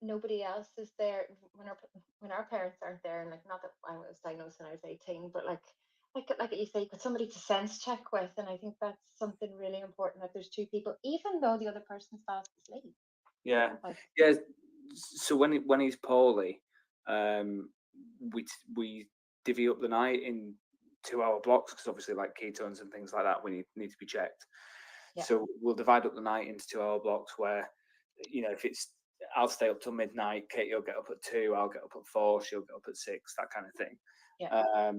nobody else is there, when our parents aren't there, and like, not that I was diagnosed when I was 18, but like you say, got somebody to sense check with, and I think that's something really important. Like, there's two people, even though the other person's fast asleep. Yeah, So when he's poorly, we divvy up the night in 2-hour blocks because obviously, like ketones and things like that, we need to be checked. Yeah. So we'll divide up the night into 2-hour blocks where, you know, if it's, I'll stay up till midnight, Katie will get up at 2, I'll get up at 4, she'll get up at 6, that kind of thing. Yeah.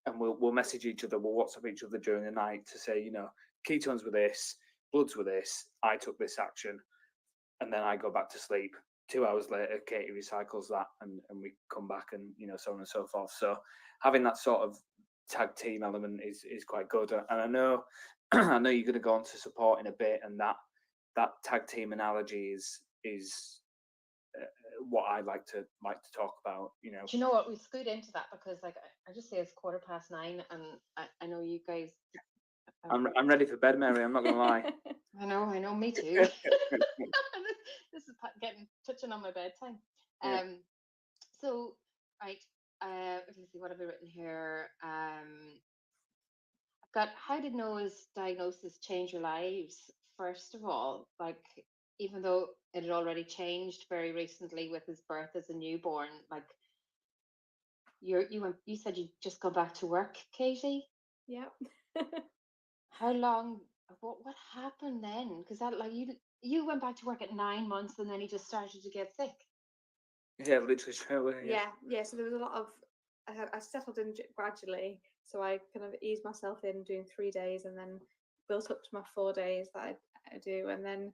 And we'll message each other, we'll WhatsApp each other during the night to say, you know, ketones were this, bloods were this, I took this action, and then I go back to sleep. 2 hours later, Katie recycles that, and we come back, and, you know, so on and so forth. So having that sort of tag team element is quite good. And I know I know you're going to go on to support in a bit, and that tag team analogy is what I like to talk about. You know, Do you know what? We scoot into that because, like, I just say it's 9:15, and I know you guys. I'm ready for bed, Mary. I'm not going to lie. I know, me too. This is touching on my bedtime. Yeah. So, right, let me see, what have I written here? I've got, how did Noah's diagnosis change your lives? First of all, like, even though it had already changed very recently with his birth as a newborn, like, you said you just go back to work, Katie. Yep. How long? What happened then? Because that, like, you went back to work at 9 months, and then he just started to get sick. Yeah, literally straight away. Yeah. So there was a lot of. I settled in gradually, so I kind of eased myself in doing 3 days, and then built up to my 4 days that I do, and then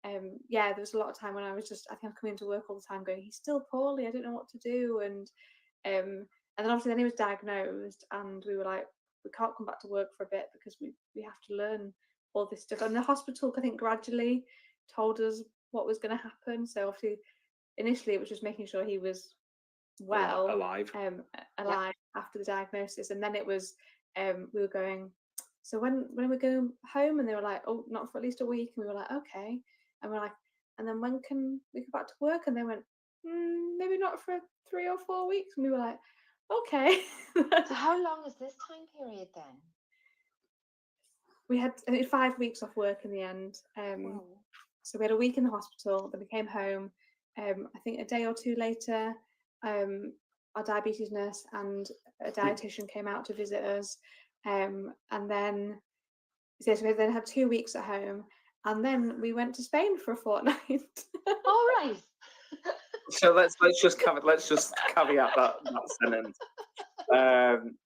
there was a lot of time when I think I'm coming to work all the time going, he's still poorly, I don't know what to do, and then obviously then he was diagnosed, and we were like, we can't come back to work for a bit because we have to learn all this stuff, and the hospital I think gradually told us what was going to happen. So obviously initially it was just making sure he was well, alive. After the diagnosis, and then it was we were going, so when are we going home? And they were like, oh, not for at least a week. And we were like, okay. And we're like, and then when can we go back to work? And they went, maybe not for 3 or 4 weeks. And we were like, okay. So how long is this time period then? We had 5 weeks off work in the end. Wow. So we had a week in the hospital, then we came home. I think a day or two later, our diabetes nurse and a dietitian came out to visit us. And then so we then had 2 weeks at home, and then we went to Spain for a fortnight. All right. So let's just caveat that sentence.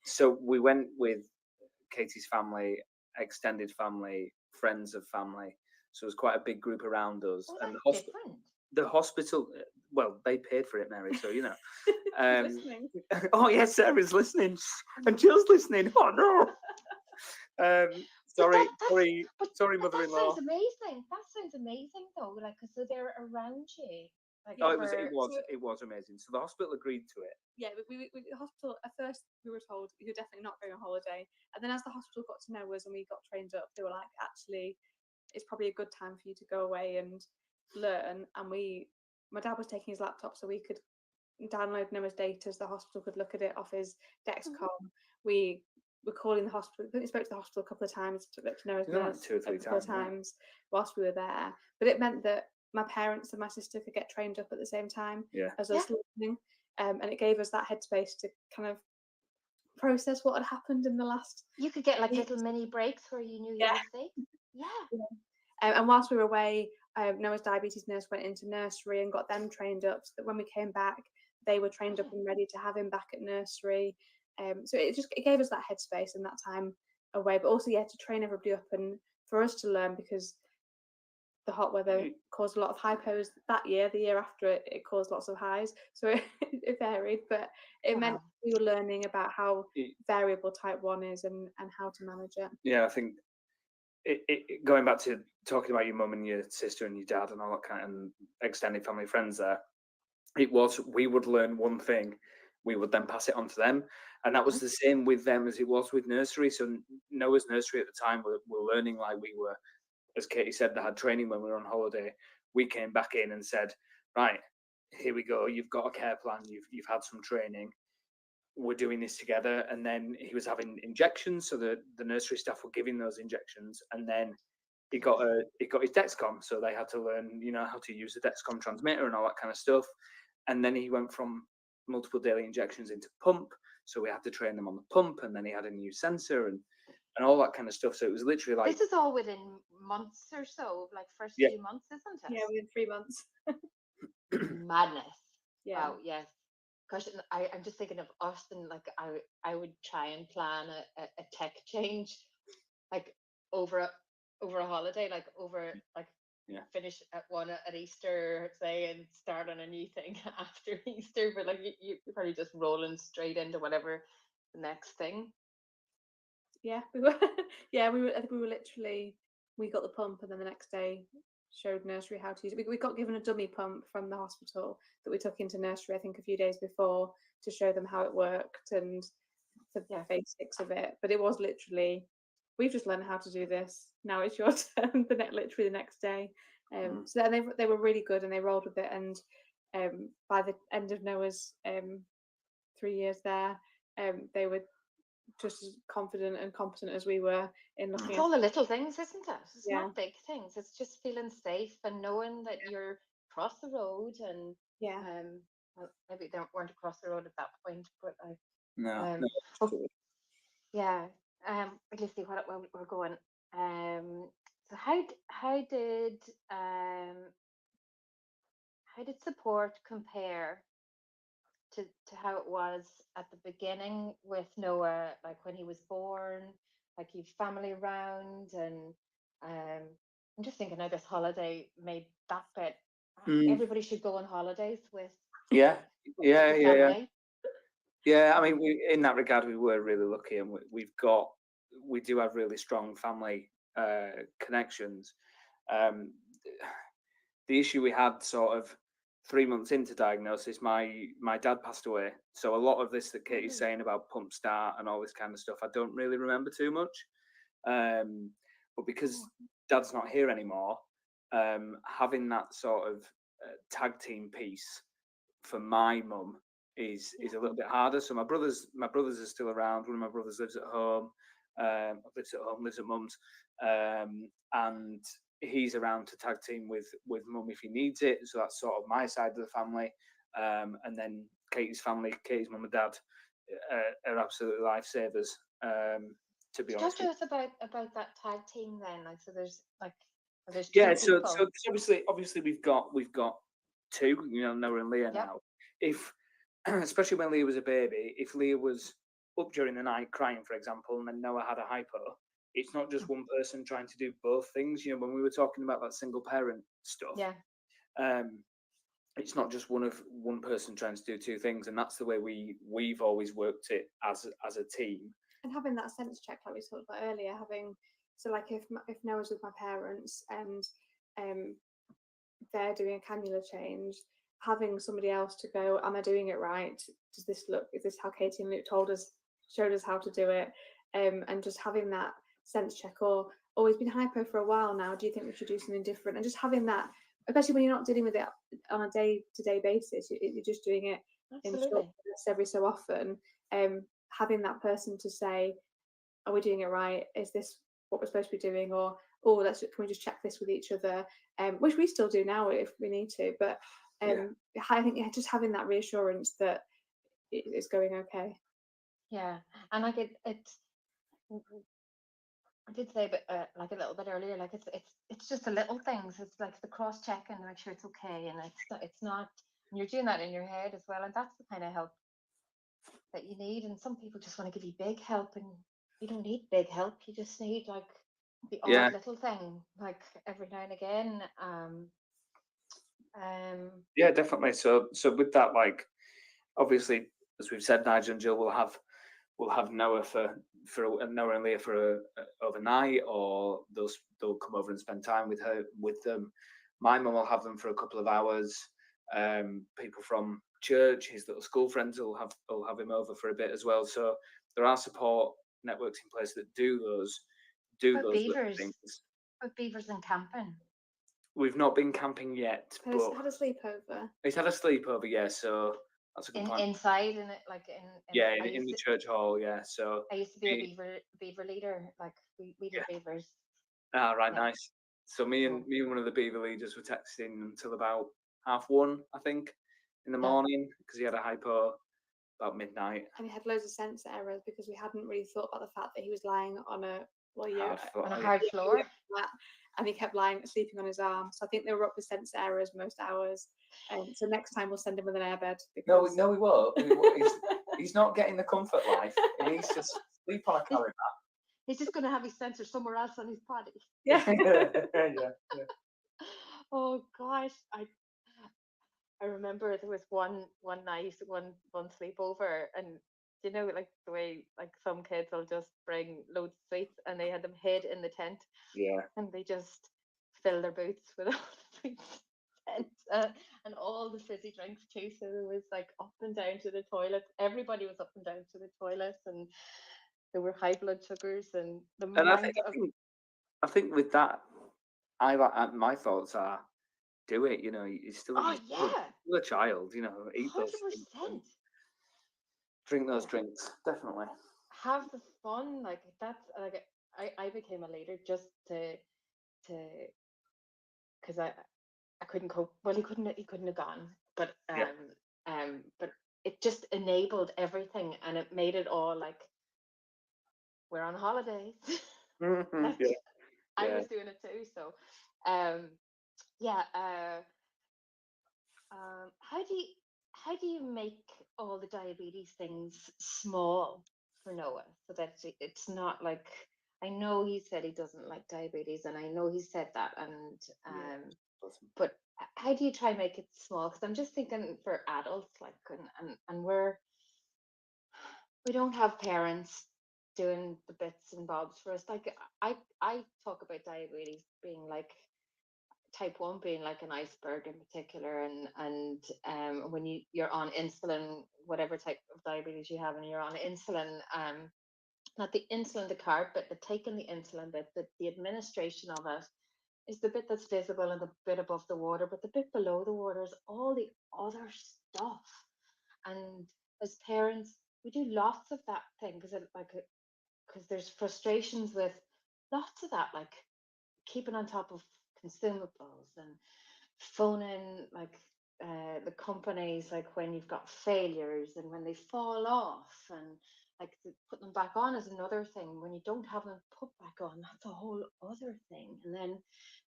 So we went with Katie's family, extended family, friends of family. So it was quite a big group around us. Oh, And that's different. the hospital, well, they paid for it, Mary. So you know. Listening. Oh yes, Sarah's listening, and Jill's listening. Oh no. Sorry, mother-in-law. That sounds amazing. That sounds amazing, though. Like, so they're around you. Like, Oh, it was amazing. So the hospital agreed to it. Yeah, we the hospital at first we were told you're definitely not going on holiday, and then as the hospital got to know us and we got trained up, they were like, actually, it's probably a good time for you to go away and learn. And my dad was taking his laptop so we could download Noah's data, so the hospital could look at it off his Dexcom. We were calling the hospital. We spoke to the hospital a couple of times to Noah's nurse 2 or 3 a couple of times whilst we were there. But it meant that my parents and my sister could get trained up at the same time as us listening, and it gave us that headspace to kind of process what had happened in the last. You could get like little mini breaks where you knew you were safe. Yeah. And whilst we were away, Noah's diabetes nurse went into nursery and got them trained up, so that when we came back, they were trained up and ready to have him back at nursery. So it gave us that headspace and that time away, but also to train everybody up and for us to learn, because the hot weather caused a lot of hypos that year. The year after it caused lots of highs, so it varied, but it meant we were learning about how variable type 1 is and how to manage it. Yeah, I think going back to talking about your mum and your sister and your dad and all that kind of and extended family friends there, we would learn one thing, we would then pass it on to them, and that was the same with them as it was with nursery. So Noah's nursery at the time were learning like we were. As Katie said, they had training when we were on holiday. We came back in and said, right, here we go, you've got a care plan, you've had some training, we're doing this together. And then he was having injections, so the nursery staff were giving those injections, and then he got his Dexcom, so they had to learn, how to use the Dexcom transmitter and all that kind of stuff. And then he went from multiple daily injections into pump, so we had to train them on the pump, and then he had a new sensor and all that kind of stuff. So it was literally like, this is all within months or so, like first few months, isn't it? Yeah, within 3 months. Madness. Yeah. Wow. Yes. Gosh, I'm just thinking of us, and like I would try and plan a tech change, like over a holiday, like finish at one at Easter, say, and start on a new thing after Easter. But like you're probably just rolling straight into whatever the next thing. Yeah, we were. Yeah, we were. I think we were literally. We got the pump, and then the next day showed nursery how to use it. We got given a dummy pump from the hospital that we took into nursery. I think a few days before to show them how it worked and the basics of it. But it was literally, we've just learned how to do this. Now it's your turn. Literally the next day. So then they were really good and they rolled with it. And by the end of Noah's 3 years there, they were just as confident and competent as we were in looking It's at. all the little things, isn't it? It's Yeah. not big things. It's just feeling safe and knowing that you're across the road and Yeah. well, maybe they weren't across the road at that point, but No. yeah. Let's see what we're going. So how did support compare to how it was at the beginning with Noah, like when he was born, like you've family around, and I'm just thinking now this holiday made that bit. Everybody should go on holidays with Yeah. the family. Yeah, I mean, in that regard, we were really lucky, and we do have really strong family connections. The issue we had sort of 3 months into diagnosis, my dad passed away, so a lot of this that Katie's saying about pump start and all this kind of stuff, I don't really remember too much. But because Dad's not here anymore, having that sort of tag team piece for my mum is a little bit harder. So my brothers are still around. One of my brothers lives at home, lives at mum's, and he's around to tag team with mum if he needs it. So that's sort of my side of the family, and then Katie's family, Katie's mum and dad, are absolutely lifesavers. To be honest, Talk to us about that tag team then. Like, so there's yeah. two So people. obviously we've got two, Noah and Leah now. If especially when Leah was a baby, if Leah was up during the night crying, for example, and then Noah had a hypo, it's not just one person trying to do both things. When we were talking about that single parent stuff, it's not just one person trying to do two things, and that's the way we've always worked it as a team. And having that sense check, like we talked about earlier, so like if Noah's with my parents and they're doing a cannula change, having somebody else to go, am I doing it right? Does this look? Is this how Katie and Luke showed us how to do it? And just having that sense check, or he's been hypo for a while now. Do you think we should do something different? And just having that, especially when you're not dealing with it on a day-to-day basis, you're just doing it in short bursts every so often. Having that person to say, are we doing it right? Is this what we're supposed to be doing? Or can we just check this with each other? Which we still do now if we need to. But I think just having that reassurance that it's going okay. Yeah, and like it's I did say, but like a little bit earlier, like it's just the little things. It's like the cross checking to make sure it's okay, and it's not. And you're doing that in your head as well, and that's the kind of help that you need. And some people just want to give you big help, and you don't need big help. You just need like the odd little thing, like every now and again. Yeah, definitely. So with that, like obviously, as we've said, Nigel and Jill will have Noah for Noah and Leah for overnight, or they'll come over and spend time with them. My mum will have them for a couple of hours. People from church, his little school friends will have him over for a bit as well. So there are support networks in place that do those beavers, things. But beavers and camping. We've not been camping yet, but had a sleepover. He's had a sleepover, yeah. So that's a good point. Inside in it, like in the church hall, yeah. So I used to be a beaver leader, like we did beavers. Ah, right, nice. So me and one of the beaver leaders were texting until about 1:30, I think, in the morning, because he had a hypo about midnight. And he had loads of sense errors because we hadn't really thought about the fact that he was lying on a hard floor. And he kept sleeping on his arm. So I think they were up with sense errors most hours. So next time we'll send him with an airbed. No, we won't. He's not getting the comfort life. He needs to sleep on a carry mat. He's just going to have his sensor somewhere else on his body. Yeah. Yeah. Oh gosh, I remember there was one night, one sleepover, and you know, like the way like some kids will just bring loads of sweets and they had them hid in the tent Yeah. and they just fill their boots with all the sweets and, and all the fizzy drinks too. So there was like up and down to the toilet. Everybody was up and down to the toilet, and there were high blood sugars and the And amount of. I think with that, my thoughts are, do it. You know, you're still, Oh you're yeah, still a child. You know, eat those things and 100%. drink those drinks. Definitely. Have the fun. Like that's like I became a leader just to because I couldn't cope. Well, he couldn't have gone, Yeah. but it just enabled everything, and it made it all like we're on holidays. Mhm, Like, I yeah. was doing it too. So, um, yeah. How do you make all the diabetes things small for Noah so that it's not like I know he said he doesn't like diabetes, and I know he said that, and Yeah. um, Awesome. but how do you try and make it small? Because I'm just thinking for adults, like, and we don't have parents doing the bits and bobs for us. Like I talk about diabetes being like type 1 being like an iceberg in particular, and when you're on insulin, whatever type of diabetes you have, and you're on insulin, not the insulin, the carb, but the taking the insulin bit, the administration of it is the bit that's visible and the bit above the water, but the bit below the water is all the other stuff. And as parents, we do lots of that thing because there's frustrations with lots of that, like keeping on top of consumables and phoning like the companies, like when you've got failures and when they fall off, and like put them back on is another thing. When you don't have them put back on, that's a whole other thing. And then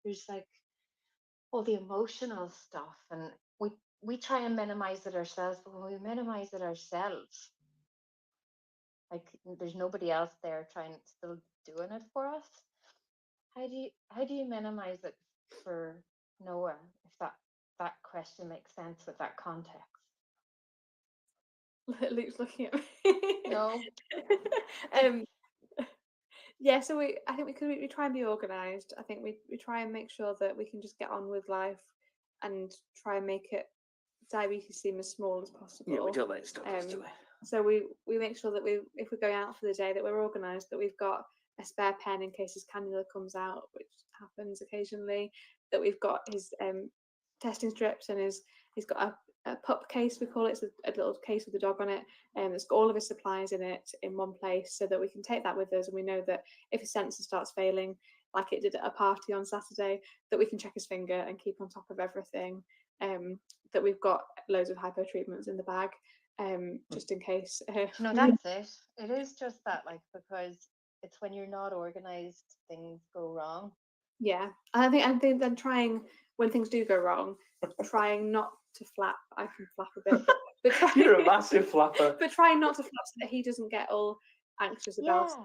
there's like all the emotional stuff, and we try and minimize it ourselves, but when we minimize it ourselves, like there's nobody else there trying still doing it for us. How do you minimize it for Noah, if that question makes sense with that context? Luke's looking at me. No. um, yeah, so I think we try and be organised. I think we try and make sure that we can just get on with life and try and make it diabetes seem as small as possible. Yeah, we don't let it stop us, do we? So we make sure that if we're going out for the day, that we're organised, that we've got a spare pen in case his cannula comes out, which happens occasionally, that we've got his testing strips, and he's got a pup case, we call it. It's a little case with a dog on it, and it's got all of his supplies in it in one place, so that we can take that with us, and we know that if his sensor starts failing, like it did at a party on Saturday, that we can check his finger and keep on top of everything. That we've got loads of hypo treatments in the bag, just in case. That's it. It is just that, like, because it's when you're not organized, things go wrong. Yeah, I think then trying when things do go wrong, trying not to flap. I can flap a bit, but You're a massive flapper. but trying not to flap so that he doesn't get all anxious about it. Yeah.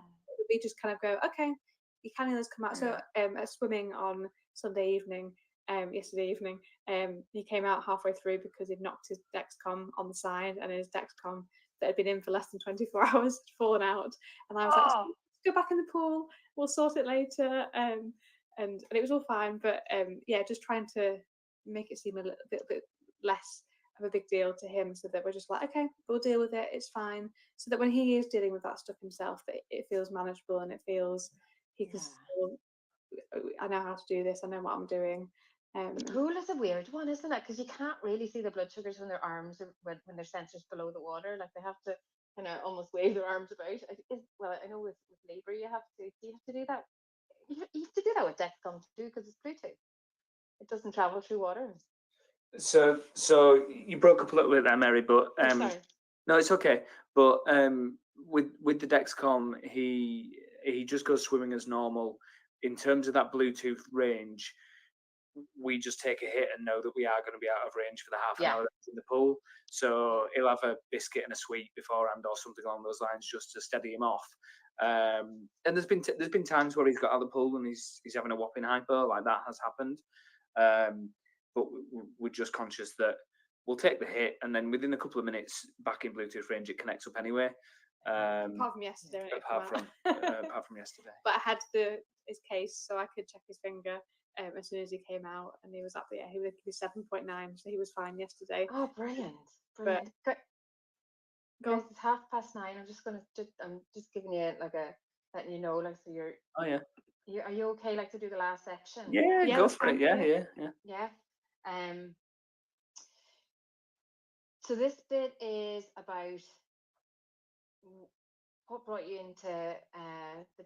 We just kind of go, okay, your cannulas come out. So at swimming on Sunday evening, yesterday evening, he came out halfway through because he'd knocked his Dexcom on the side, and his Dexcom that had been in for less than 24 hours had fallen out. And I was like, let's go back in the pool, we'll sort it later. And it was all fine, but yeah, just trying to make it seem a little bit less of a big deal to him, so that we're just like, okay, we'll deal with it, it's fine, so that when he is dealing with that stuff himself, that it feels manageable and it feels he can still, I know how to do this, I know what I'm doing. The pool is a weird one, isn't it? Because you can't really see the blood sugars when their arms are, when their sensors below the water. Like they have to kind of almost wave their arms about. Well, I know with labour you have to. Do you have to do that? You have to do that with Dexcom too, because it's Bluetooth. It doesn't travel through water. So you broke up a little bit there, Mary, but Sorry. no, it's okay. But with the Dexcom, he just goes swimming as normal. In terms of that Bluetooth range, we just take a hit and know that we are going to be out of range for the half an hour that's in the pool. So he'll have a biscuit and a sweet beforehand or something along those lines, just to steady him off. And there's been times where he's got out of the pool and he's having a whopping hypo, like that has happened. But we're just conscious that we'll take the hit, and then within a couple of minutes back in Bluetooth range, it connects up anyway. Apart from yesterday when it came apart out. apart from yesterday. But I had his case, so I could check his finger as soon as he came out, and he was up. Yeah, he was 7.9, so he was fine yesterday. Oh, brilliant, But brilliant. go Guys, it's 9:30. I'm just giving you like letting you know, like, so Oh yeah. are you okay, like, to do the last section? Yeah, Yeah, go that's for it. fine. Yeah, Yeah. yeah. Yeah. Um. So this bit is about what brought you into the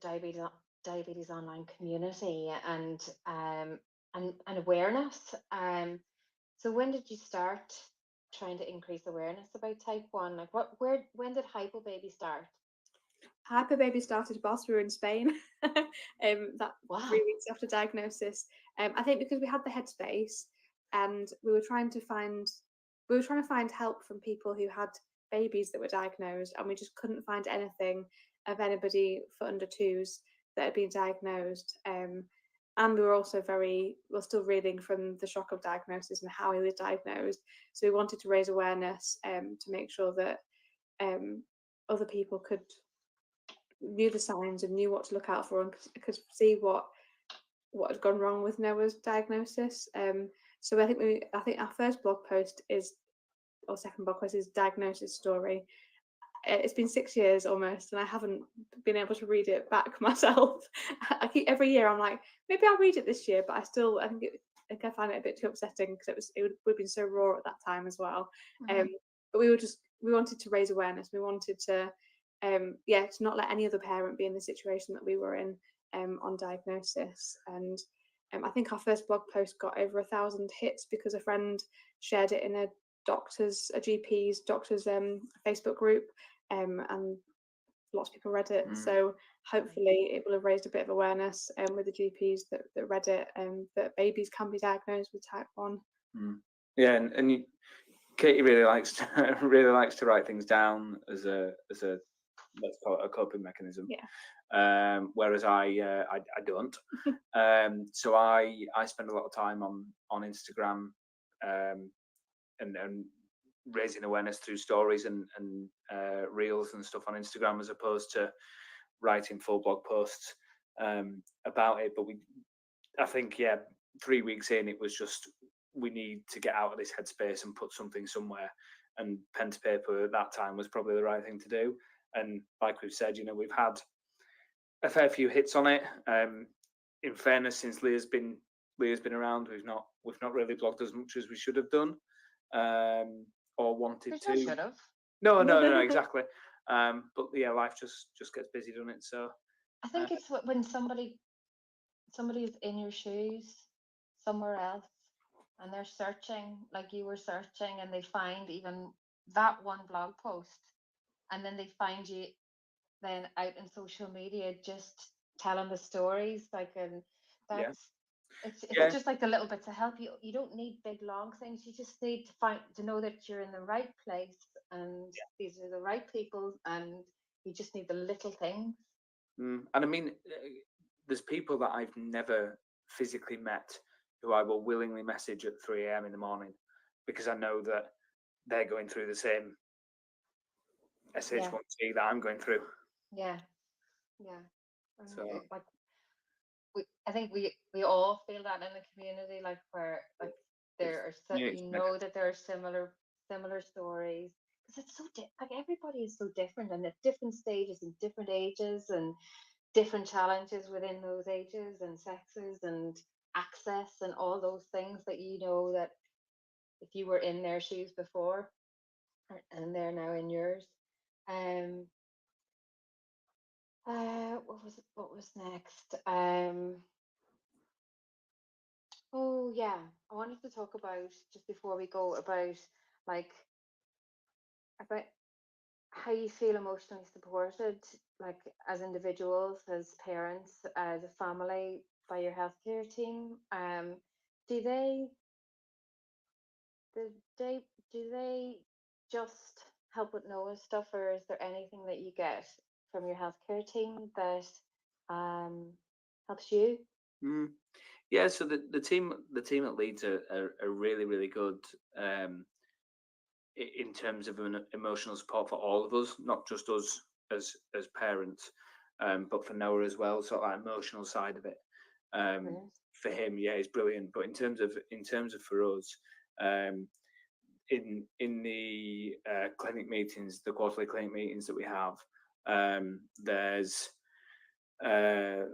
diabetes online community and awareness. So when did you start trying to increase awareness about type 1? Like when did Hypo Baby start? Hypo Baby started whilst we were in Spain. That Wow. 3 weeks after diagnosis. I think because we had the headspace, and we were trying to find help from people who had babies that were diagnosed, and we just couldn't find anything of anybody for under twos that had been diagnosed. And we were also we're still reeling from the shock of diagnosis and how he was diagnosed. So we wanted to raise awareness to make sure that other people knew the signs and knew what to look out for, and could see what had gone wrong with Noah's diagnosis. So I think our first blog post or second blog post is diagnosis story. It's been 6 years almost, and I haven't been able to read it back myself. I keep every year I'm like, maybe I'll read it this year, but I think I find it a bit too upsetting because it would have been so raw at that time as well. Mhm. But we wanted to raise awareness. We wanted to to not let any other parent be in the situation that we were in on diagnosis. And I think our first blog post got over 1,000 hits because a friend shared it in a GP's doctor's Facebook group, and lots of people read it. So hopefully it will have raised a bit of awareness with the GPs that read it, that babies can be diagnosed with type 1. Yeah, and Katie really likes to write things down as a let's call it a coping mechanism. Yeah. Whereas I don't. So I spend a lot of time on Instagram, and raising awareness through stories and reels and stuff on Instagram, as opposed to writing full blog posts about it. But I think 3 weeks in, it was just, we need to get out of this headspace and put something somewhere, and pen to paper at that time was probably the right thing to do. And like we've said, we've had a fair few hits on it. In fairness, since Leah's been around, we've not really blogged as much as we should have done, or wanted to. Should have. No, exactly. But yeah, life just gets busy, doesn't it? So I think it's when somebody's in your shoes somewhere else, and they're searching like you were searching, and they find even that one blog post, and then they find you then out in social media just telling the stories, like, and that's it's just like the little bits of help. You don't need big long things. You just need to know that you're in the right place, and these are the right people, and you just need the little things. And I mean, there's people that I've never physically met who I will willingly message at 3 a.m. in the morning, because I know that they're going through the same SH1C that I'm going through. Yeah. So I think we all feel that in the community, like, where like there are that there are similar stories, because it's so like everybody is so different, and at different stages and different ages and different challenges within those ages and sexes and access and all those things that that if you were in their shoes before, and they're now in yours. What was next? Oh yeah, I wanted to talk about, just before we go, about like about how you feel emotionally supported, like as individuals, as parents, as a family, by your healthcare team. Do they do they do they just help with Noah's stuff, or is there anything that you get from your healthcare team that helps you? Yeah, so the team at Leeds are really, really good in terms of emotional support for all of us, not just us as parents, but for Noah as well, sort of like emotional side of it. Brilliant. For him, yeah, it's brilliant. But in terms of for us, in the clinic meetings, the quarterly clinic meetings that we have, there's the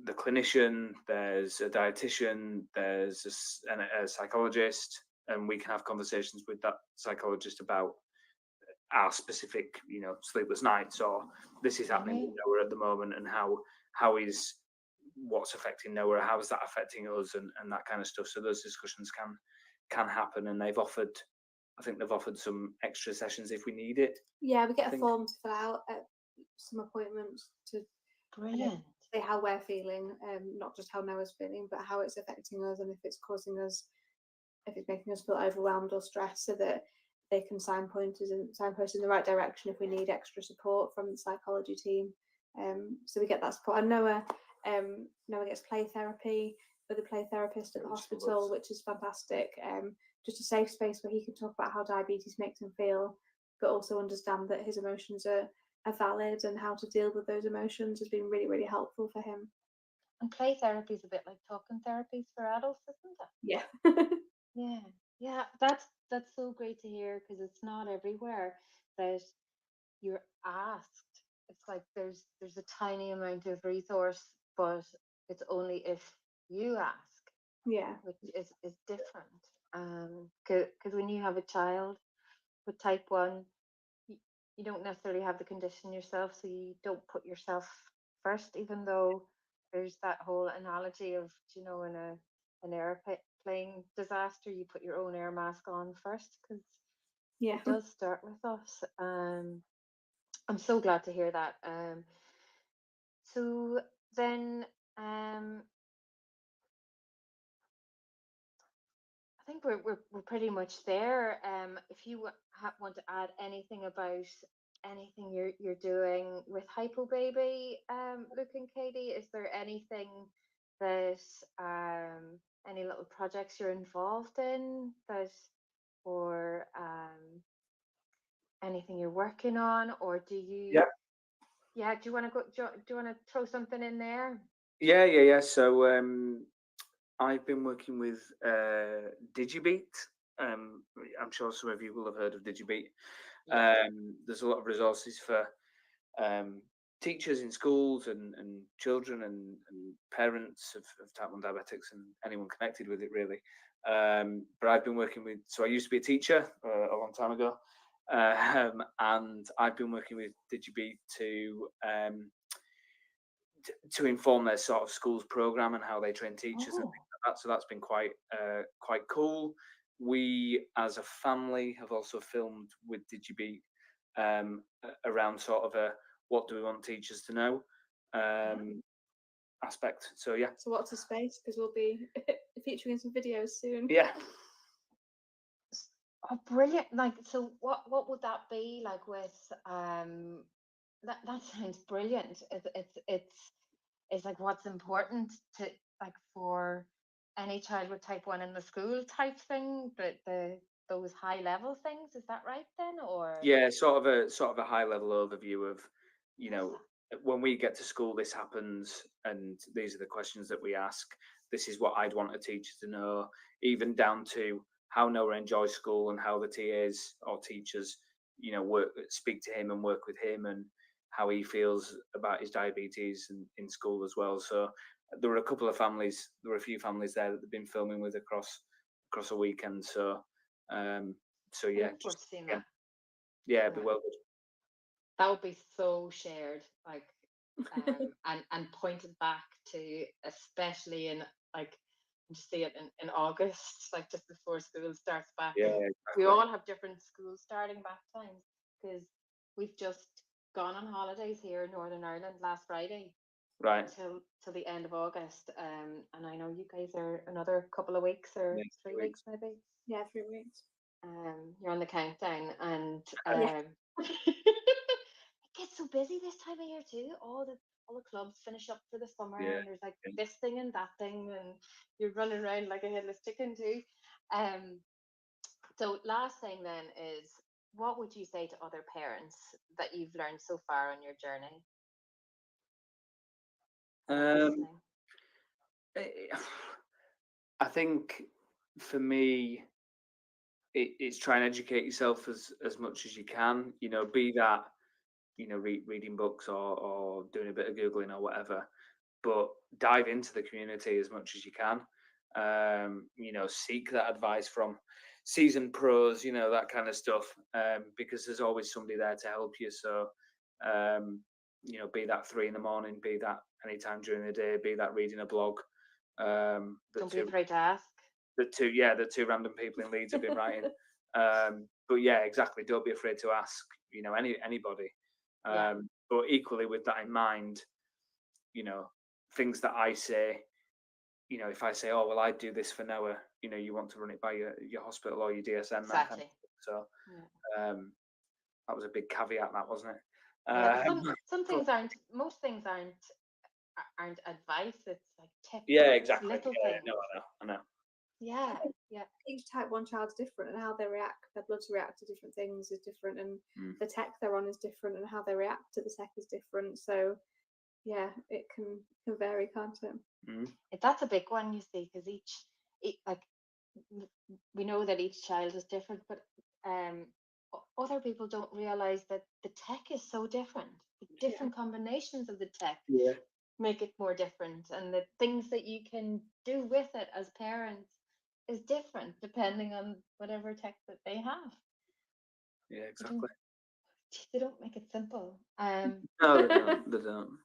clinician, there's a dietitian, there's a psychologist, and we can have conversations with that psychologist about our specific, sleepless nights, or this is happening with Noah at the moment, and how is what's affecting Noah, how is that affecting us, and that kind of stuff. So those discussions can happen, and I think they've offered some extra sessions if we need it. Yeah, we get a form to fill out at some appointments to Brilliant. say how we're feeling, not just how Noah's feeling, but how it's affecting us, and if it's making us feel overwhelmed or stressed, so that they can signpost in the right direction if we need extra support from the psychology team. So we get that support. And Noah gets play therapy with a play therapist at the hospital, which is fantastic. Just a safe space where he can talk about how diabetes makes him feel, but also understand that his emotions are valid, and how to deal with those emotions has been really, really helpful for him. And play therapy is a bit like talking therapies for adults, isn't it? Yeah. Yeah. That's so great to hear, because it's not everywhere that you're asked. It's like there's a tiny amount of resource, but it's only if you ask, Yeah. which is different. Because when you have a child with type 1, you don't necessarily have the condition yourself, so you don't put yourself first, even though there's that whole analogy of, in an airplane disaster, you put your own air mask on first, because it does start with us. I'm so glad to hear that. So then, I think we're pretty much there. If you want to add anything about anything you're doing with Hypo Baby, Luke and Katie, is there anything that any little projects you're involved in, or anything you're working on, or do you? Yeah. Do you want to go? Do you want to throw something in there? Yeah. So I've been working with Digibeat. I'm sure some of you will have heard of Digibeat. There's a lot of resources for teachers in schools and children and parents of type 1 diabetics and anyone connected with it, really. But I've been working with, so I used to be a teacher a long time ago, and I've been working with Digibeat to inform their sort of schools program and how they train teachers and things like that. So that's been quite cool. We as a family have also filmed with Digibeat around sort of a what do we want teachers to know aspect. So yeah. So watch the space, because we'll be featuring some videos soon. Yeah. Oh, brilliant! Like, so what would that be like with that sounds brilliant. It's like what's important to, like, for any child with type 1 in the school type thing, but those high level things, is that right then? Or Yeah, sort of a high level overview of, when we get to school, this happens, and these are the questions that we ask. This is what I'd want a teacher to know, even down to how Noah enjoys school and how the TAs or teachers, speak to him and work with him, and how he feels about his diabetes in school as well. So there were a few families there that they've been filming with across a weekend. So yeah, just that. yeah, it'd be well good. That would be so shared, like, and pointed back to, especially in, like, just see it in August, like just before school starts back. Yeah, And exactly. we all have different school starting back times, because we've just gone on holidays here in Northern Ireland last Friday, right, till the end of August. And I know you guys are another couple of weeks, or 3 weeks maybe. Yeah, 3 weeks. You're on the countdown, and it gets so busy this time of year too. All the clubs finish up for the summer, and there's like this thing and that thing, and you're running around like a headless chicken too. So last thing then is, what would you say to other parents that you've learned so far on your journey? Um, Listening. I I think for me, it's try and educate yourself as much as you can. Be that reading books or doing a bit of googling or whatever, but dive into the community as much as you can. Seek that advice from seasoned pros, that kind of stuff, because there's always somebody there to help you. So, be that 3 in the morning, be that anytime during the day, be that reading a blog. Don't be afraid to ask. The two random people in Leeds have been writing. But yeah, exactly. Don't be afraid to ask. Anybody. Yeah. But equally, with that in mind, things that I say. If I say, "Oh well, I do this for Noah," you want to run it by your hospital or your DSM. That kind of Exactly. so Yeah. that was a big caveat, that wasn't it? Yeah, but some But things aren't. Most things aren't advice. It's like tips. yeah, It's exactly. little Yeah, things. no, I know. Yeah, yeah, Each type 1 child's different, and how they react, their bloods react to different things is different, and Mm. the tech they're on is different, and how they react to the tech is different. So yeah, it can vary, can't it? Mm. That's a big one, you see, because like we know that each child is different, but other people don't realize that the tech is so different. The different combinations of the tech Yeah. make it more different, and the things that you can do with it as parents is different depending on whatever tech that they have. Yeah, They exactly. don't make it simple. No, they don't. They don't.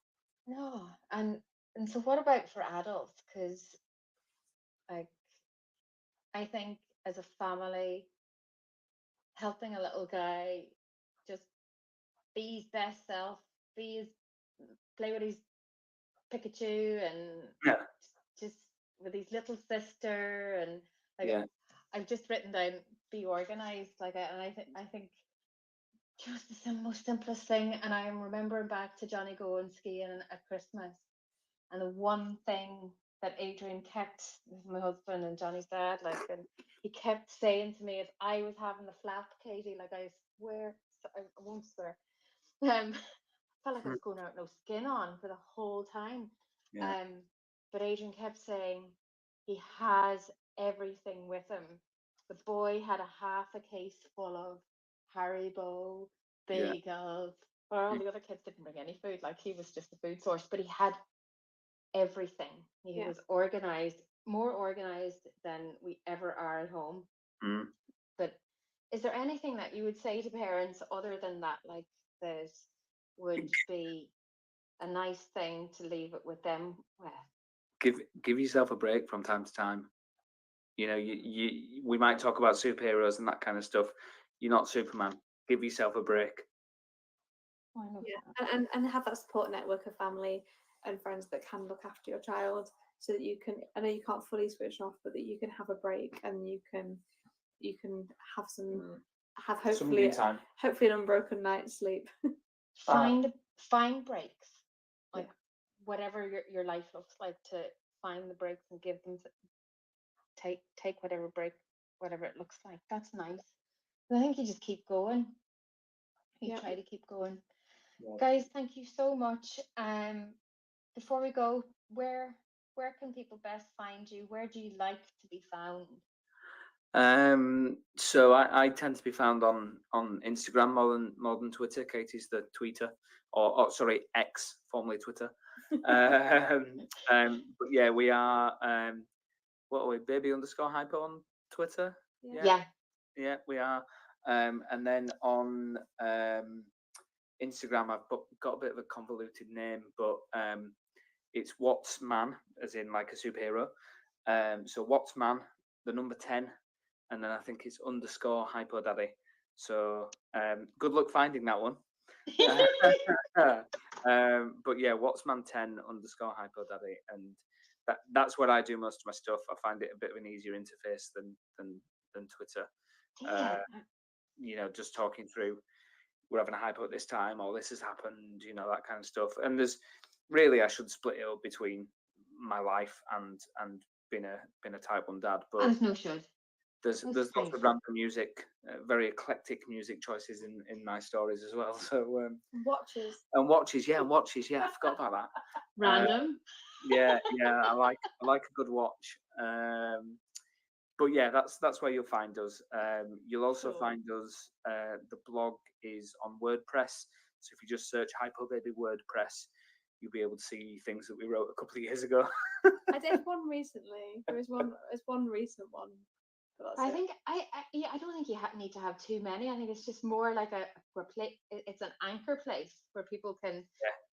No, and so what about for adults? Because like I think as a family, helping a little guy just be his best self, be his play with his Pikachu and Yeah. just with his little sister and like Yeah. I've just written down be organized and I think just the most simplest thing, and I am remembering back to Johnny going skiing at Christmas, and the one thing that Adrian kept, my husband and Johnny's dad, and he kept saying to me if I was having the flap, Katie, like I swear, I won't swear, felt like I was going out no skin on for the whole time. Yeah. But Adrian kept saying he has everything with him. The boy had a half a case full of Haribo, Yeah. bagels, or all the other kids didn't bring any food, like he was just the food source, but he had everything. He Yeah. was organized, more organized than we ever are at home. Mm. But is there anything that you would say to parents other than that, like that would be a nice thing to leave it with them with? Give yourself a break from time to time. We might talk about superheroes and that kind of stuff. You're not Superman. Give yourself a break. I love Yeah, that. and have that support network of family and friends that can look after your child, so that you can. I know you can't fully switch off, but that you can have a break and you can have have Some me hopefully time. an unbroken night's sleep. Find breaks, like whatever your life looks like, to find the breaks and give them take whatever break, whatever it looks like. That's nice. I think you just keep going. You try to keep going. Yeah. Guys, thank you so much. Before we go, where can people best find you? Where do you like to be found? So I tend to be found on Instagram more than Twitter. Katie's the tweeter, or sorry, X, formerly Twitter. But yeah, we are. What are we? Baby_hypo on Twitter. Yeah, we are. And then on Instagram, I've got a bit of a convoluted name, but it's What's Man, as in like a superhero. So What's Man, the number 10, and then I think it's _Hypo Daddy. So good luck finding that one. But yeah, What's Man 10 _Hypo Daddy, and that's where I do most of my stuff. I find it a bit of an easier interface than Twitter. Just talking through, we're having a hypo at this time, or this has happened, that kind of stuff. And there's really, I should split it up between my life and being a type 1 dad, but there's no should. There's That's lots great. of random music, very eclectic music choices in my stories as well. So Watches. and watches, yeah, watches, yeah. I forgot about that. Random. Yeah, I like a good watch. But yeah, that's where you'll find us. You'll also Cool. find us. The blog is on WordPress, so if you just search Hypo Baby WordPress, you'll be able to see things that we wrote a couple of years ago. I did one recently. There's one recent one. But that's I it. think yeah, I don't think you need to have too many. I think it's just more like it's an anchor place where people can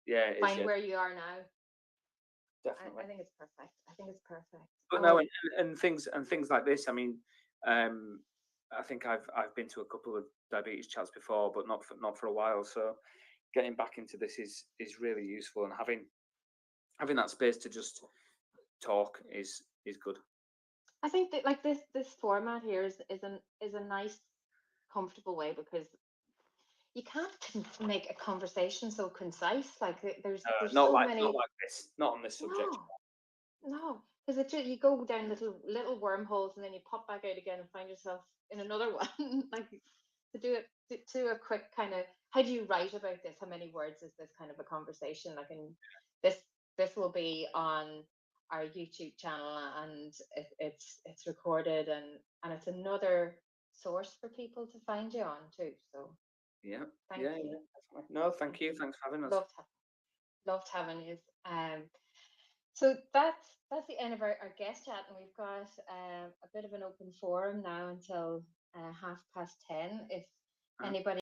Yeah, it is. find Yeah, where you are now. definitely. I think it's perfect. I think it's perfect. But no, and things like this. I mean, I think I've been to a couple of diabetes chats before, but not for a while. So getting back into this is really useful, and having that space to just talk is good. I think that like this format here is a nice, comfortable way because you can't make a conversation so concise. Like there's Not so like many. this, not on this subject. No, no, because you go down little wormholes and then you pop back out again and find yourself in another one. Like to do it to a quick kind of how do you write about this? How many words is this kind of a conversation? Like in this this will be on our YouTube channel and it's recorded and it's another source for people to find you on too. So Yeah, thank yeah, you. definitely. No, thank you. Thanks for having us. Loved having you. So that's the end of our guest chat, and we've got a bit of an open forum now until 10:30. If Right. anybody